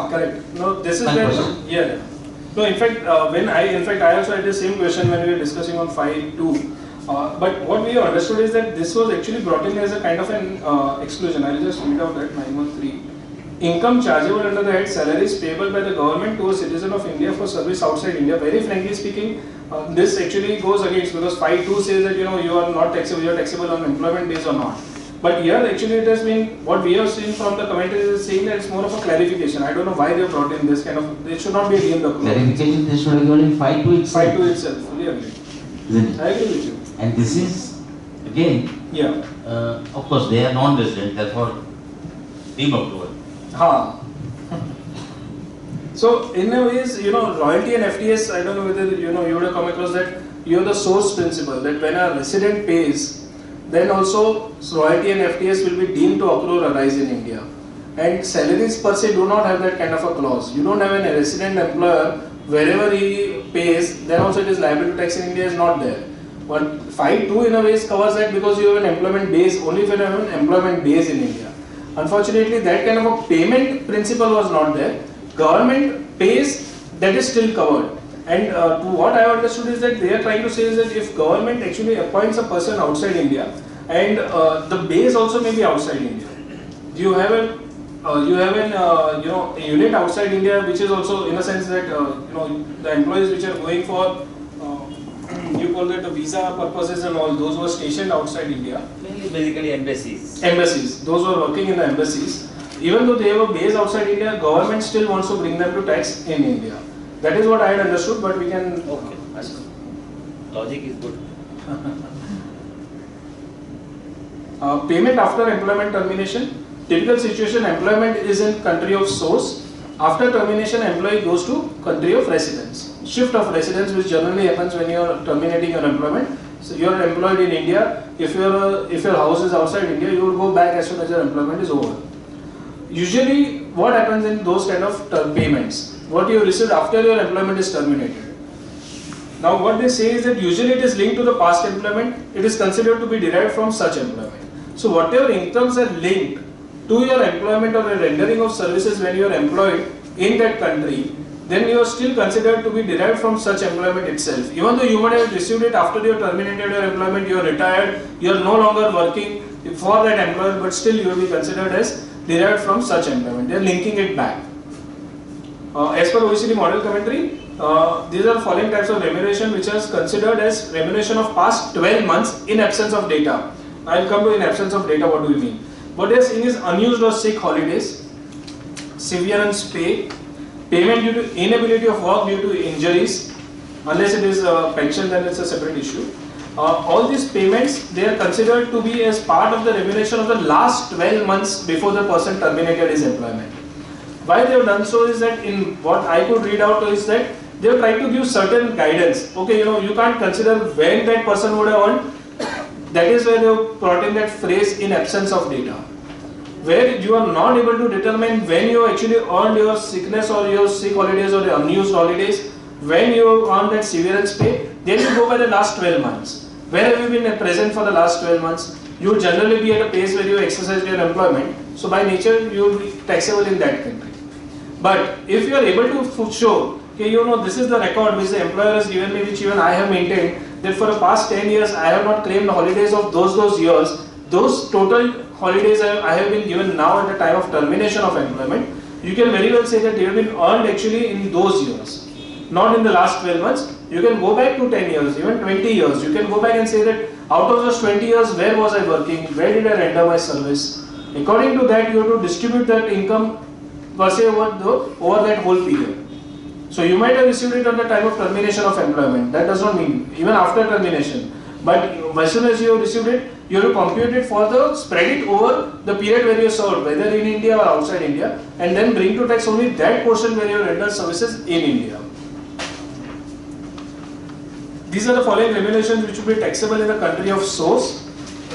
Speaker 1: Correct. No, this is
Speaker 5: My
Speaker 1: where,
Speaker 5: question.
Speaker 1: yeah. No, in fact, I also had the same question when we were discussing on 5.2. But what we understood is that this was actually brought in as a kind of an exclusion. I will just read out that 913. Income chargeable under the head salaries payable by the government to a citizen of India for service outside India. Very frankly speaking, this actually goes against, because 5.2 says that you are not taxable, you are taxable on employment days or not. But here actually it has been, what we have seen from the commentaries is saying that it's more of a clarification. I don't know why they have brought in this kind of, it should not be deemed a clause.
Speaker 8: Clarification, they should have given in 5.2 itself.
Speaker 1: 5.2 itself, fully agree.
Speaker 8: Isn't it?
Speaker 1: I agree with you.
Speaker 8: And this is, again,
Speaker 1: Yeah.
Speaker 8: of course they are non-resident, therefore deemed approval.
Speaker 1: Ha. So in a ways, royalty and FTS, I don't know whether you would have come across that, you have the source principle that when a resident pays, then also royalty and FTS will be deemed to accrue or arise in India. And salaries per se do not have that kind of a clause. You don't have a resident employer, wherever he pays, then also it is liable to tax in India is not there. But 5.2 in a way covers that because you have an employment base, only if you have an employment base in India. Unfortunately, that kind of a payment principle was not there. Government pays, that is still covered. And to what I have understood is that they are trying to say is that if government actually appoints a person outside India and the base also may be outside India. You have a unit outside India which is also in a sense that the employees which are going for you call that the visa purposes and all, those were stationed outside India.
Speaker 2: Mainly basically embassies.
Speaker 1: Embassies, those who are working in the embassies, even though they have a base outside India, government still wants to bring them to tax in India. That is what I had understood, but we can...
Speaker 2: Okay, logic is good.
Speaker 1: Payment after employment termination. Typical situation, employment is in country of source. After termination, employee goes to country of residence. Shift of residence, which generally happens when you are terminating your employment. So you are employed in India. If your house is outside India, you will go back as soon as your employment is over. Usually, what happens in those kind of payments? What you receive after your employment is terminated. Now, what they say is that usually it is linked to the past employment. It is considered to be derived from such employment. So, whatever incomes are linked to your employment or a rendering of services when you are employed in that country, then you are still considered to be derived from such employment itself. Even though you might have received it after you terminated your employment, you are retired, you are no longer working for that employer, but still you will be considered as derived from such employment. They are linking it back. As per OECD model commentary, these are following types of remuneration which is considered as remuneration of past 12 months in absence of data. I will come to in absence of data, what do we mean? What they are saying is unused or sick holidays, severance pay, payment due to inability of work due to injuries, unless it is pension, then it's a separate issue. All these payments, they are considered to be as part of the remuneration of the last 12 months before the person terminated his employment. Why they have done so is that in what I could read out is that they have tried to give certain guidance. Okay, you can't consider when that person would have earned. That is where they have brought in that phrase in absence of data. Where you are not able to determine when you actually earned your sickness or your sick holidays or your unused holidays, when you earned that severance pay, then you go by the last 12 months. Where have you been present for the last 12 months? You would generally be at a place where you exercised your employment. So by nature, you will be taxable in that country. But if you are able to show, okay, this is the record which the employer has given me, which even I have maintained, that for the past 10 years, I have not claimed holidays of those years. Those total holidays I have been given now at the time of termination of employment. You can very well say that they have been earned actually in those years, not in the last 12 months. You can go back to 10 years, even 20 years. You can go back and say that out of those 20 years, where was I working? Where did I render my service? According to that, you have to distribute that income per se over that whole period. So you might have received it at the time of termination of employment. That does not mean even after termination. But as soon as you have received it, you have to compute it for spread it over the period where you served, whether in India or outside India, and then bring to tax only that portion where you render services in India. These are the following remunerations which will be taxable in the country of source.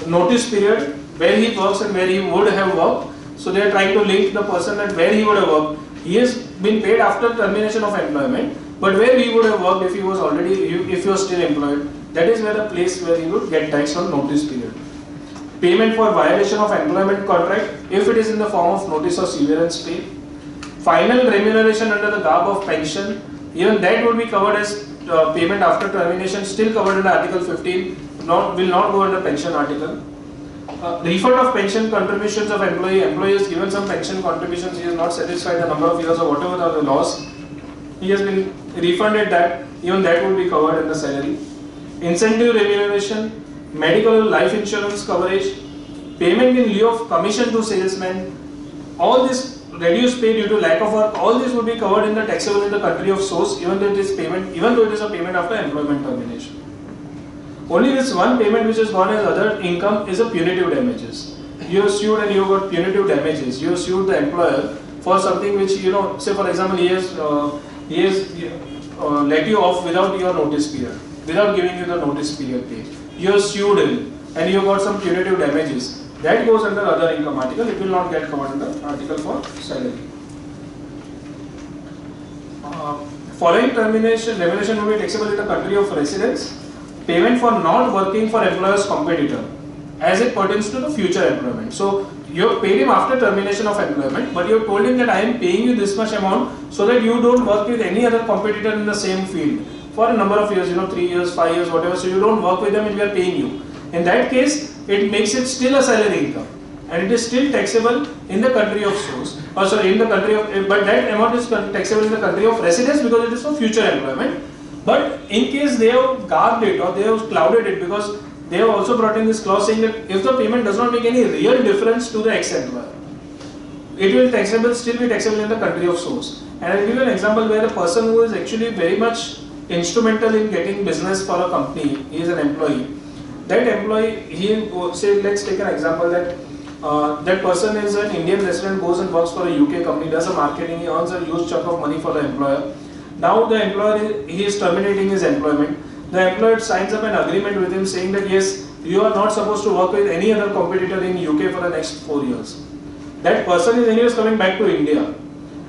Speaker 1: Notice period, where he works and where he would have worked. So they are trying to link the person that where he would have worked. He has been paid after termination of employment, but where he would have worked if he was if he was still employed, that is where the place where he would get taxed on notice period. Payment for violation of employment contract, if it is in the form of notice or severance pay. Final remuneration under the garb of pension, even that would be covered as payment after termination, still covered under Article 15, will not go under pension article. Refund of pension contributions of employee has given some pension contributions, he is not satisfied the number of years or whatever are the laws, he has been refunded that, even that would be covered in the salary. Incentive remuneration, medical life insurance coverage, payment in lieu of commission to salesmen, all this reduced pay due to lack of work, all this would be covered in the taxable in the country of source, even though it is a payment after employment termination. Only this one payment which has gone as other income is a punitive damages. You are sued and you got punitive damages. You sued the employer for something which, say for example, he has let you off without your notice period, without giving you the notice period pay. You have sued him and you got some punitive damages. That goes under other income article. It will not get covered in the article for salary. Following termination, remuneration will be taxable in the country of residence. Payment for not working for employer's competitor as it pertains to the future employment. So you have paid him after termination of employment, but you have told him that I am paying you this much amount so that you don't work with any other competitor in the same field for a number of years, 3 years, 5 years, whatever. So you don't work with them and we are paying you. In that case, it makes it still a salary income and it is still taxable in the country of source, but that amount is taxable in the country of residence because it is for future employment. But in case they have garbed it or they have clouded it, because they have also brought in this clause saying that if the payment does not make any real difference to the ex-employer, it will still be taxable in the country of source. And I will give you an example where a person who is actually very much instrumental in getting business for a company, he is an employee. That employee, let's take an example that that person is an Indian resident, goes and works for a UK company, does a marketing, he earns a huge chunk of money for the employer. Now the employer, he is terminating his employment. The employer signs up an agreement with him saying that yes, you are not supposed to work with any other competitor in UK for the next 4 years. That person is anyways coming back to India.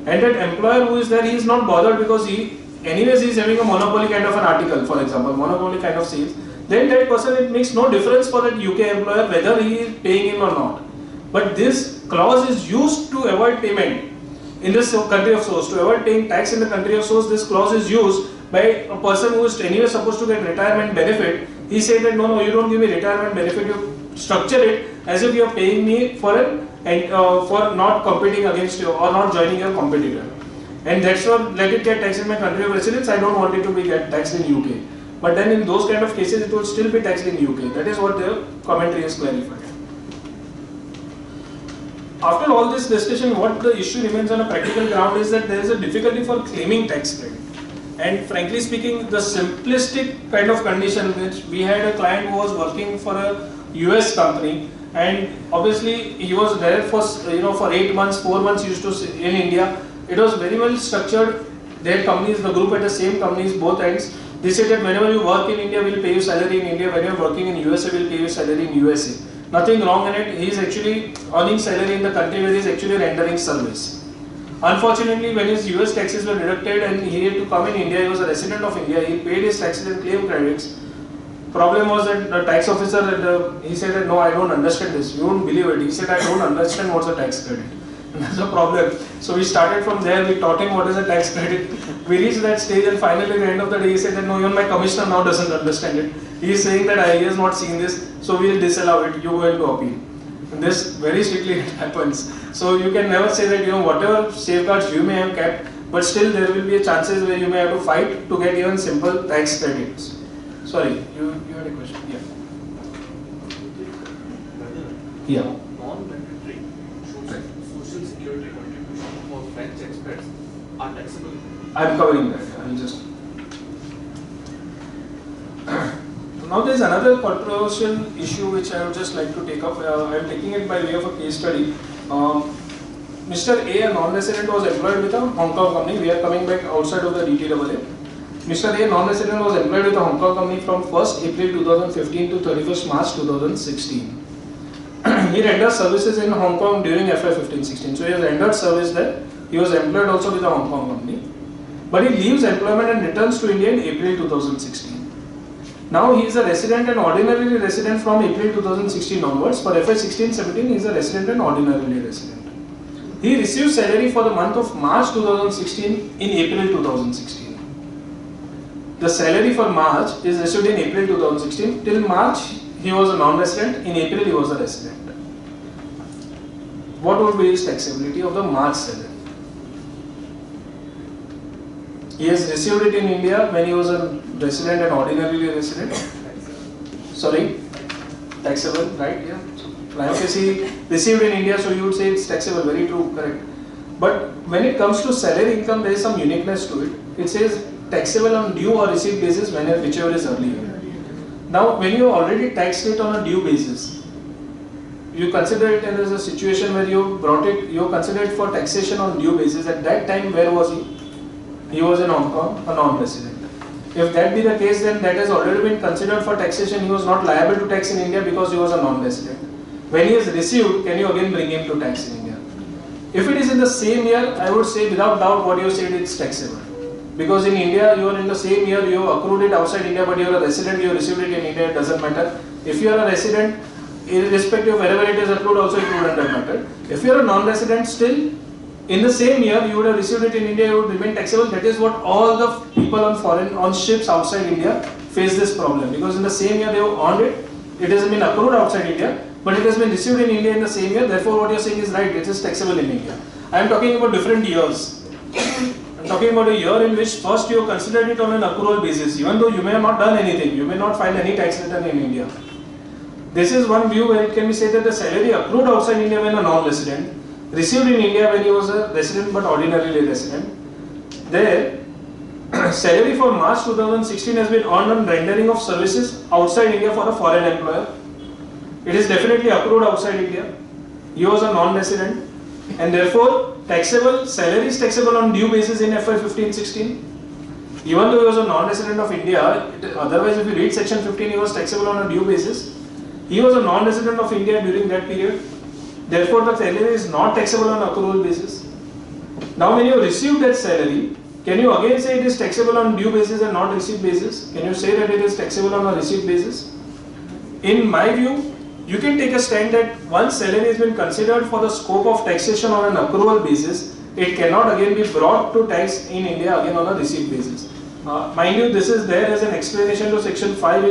Speaker 1: And that employer who is there, he is not bothered because he is having a monopoly kind of an article, for example, monopoly kind of sales. Then that person, it makes no difference for that UK employer whether he is paying him or not. But this clause is used to avoid payment in this country of source. To avoid paying tax in the country of source, this clause is used by a person who is anyway supposed to get retirement benefit. He said that no, you don't give me retirement benefit, you structure it as if you are paying me for not competing against you or not joining your competitor. And that's why let it get taxed in my country of residence, I don't want it to be get taxed in UK. But then in those kind of cases, it will still be taxed in UK. That is what the commentary has clarified. After all this discussion, what the issue remains on a practical ground is that there is a difficulty for claiming tax credit. And frankly speaking, the simplistic kind of condition which we had a client who was working for a US company, and obviously he was there for for 8 months, 4 months used to in India. It was very well structured. Their companies, the group at the same companies, both ends. They said that whenever you work in India, we'll pay you salary in India. When you're working in USA, we'll pay you salary in USA. Nothing wrong in it. He is actually earning salary in the country where he is actually rendering service. Unfortunately, when his US taxes were deducted and he had to come in India, he was a resident of India, he paid his taxes and claimed credits. Problem was that the tax officer, he said that no, I don't understand this. You won't believe it. He said, I don't understand what's a tax credit. And that's a problem. So we started from there, we taught him what is a tax credit. We reached that stage and finally at the end of the day, he said that no, even my commissioner now doesn't understand it. He is saying that he has not seen this, so we will disallow it, you go into appeal. And this very strictly happens. So you can never say that whatever safeguards you may have kept, but still there will be a chances where you may have to fight to get even simple tax credits. Sorry, you had a question? Yeah.
Speaker 7: Non-mandatory social security contribution for French expats are taxable.
Speaker 1: I am covering that. I will just. Now there is another controversial issue which I would just like to take up. I am taking it by way of a case study. Mr. A, a non-resident, was employed with a Hong Kong company. We are coming back outside of the DTAA. Mr. A, non-resident, was employed with a Hong Kong company from 1st April 2015 to 31st March 2016. He rendered services in Hong Kong during FY 15-16. So he has rendered service there. He was employed also with a Hong Kong company. But he leaves employment and returns to India in April 2016. Now he is a resident and ordinarily resident from April 2016 onwards. For FY 16-17, he is a resident and ordinarily resident. He received salary for the month of March 2016 in April 2016. the salary for March is received in April 2016. Till March he was a non-resident, in April he was a resident. What would be his taxability of the March salary? He has received it in India when he was a resident and ordinarily resident. Sorry? Taxable, right? Yeah. Prima facie received in India, so you would say it's taxable. Very true, correct. But when it comes to salary income, there is some uniqueness to it. It says taxable on due or received basis whenever whichever is earlier. Now, when you already taxed it on a due basis, you consider it as a situation where you brought it, you consider it for taxation on due basis. At that time, where was he? He was in Hong Kong, a non-resident. If that be the case, then that has already been considered for taxation. He was not liable to tax in India because he was a non-resident. When he is received, can you again bring him to tax in India? If it is in the same year, I would say without doubt what you said is taxable. Because in India, you are in the same year, you have accrued it outside India, but you are a resident, you received it in India, it doesn't matter. If you are a resident, irrespective of wherever it is accrued, also it wouldn't matter. If you are a non-resident, still in the same year, you would have received it in India, you would remain taxable. That is what all the people on ships outside India face this problem. Because in the same year, they have earned it, it has been accrued outside India, but it has been received in India in the same year. Therefore, what you are saying is right, it is taxable in India. I am talking about different years. I am talking about a year in which first you have considered it on an accrual basis, even though you may have not done anything, you may not file any tax return in India. This is one view where it can be said that the salary accrued outside India when a non-resident, received in India when he was a resident but ordinarily resident. There, salary for March 2016 has been earned on rendering of services outside India for a foreign employer. It is definitely accrued outside India. He was a non-resident, and therefore taxable salary is taxable on due basis in FY 15-16. Even though he was a non-resident of India, otherwise if you read section 15, he was taxable on a due basis. He was a non-resident of India during that period. Therefore, the salary is not taxable on accrual basis. Now, when you receive that salary, can you again say it is taxable on due basis and not received basis? Can you say that it is taxable on a received basis? In my view, you can take a stand that once salary has been considered for the scope of taxation on an accrual basis, it cannot again be brought to tax in India again on a received basis. Mind you, this is there as an explanation to section 5, which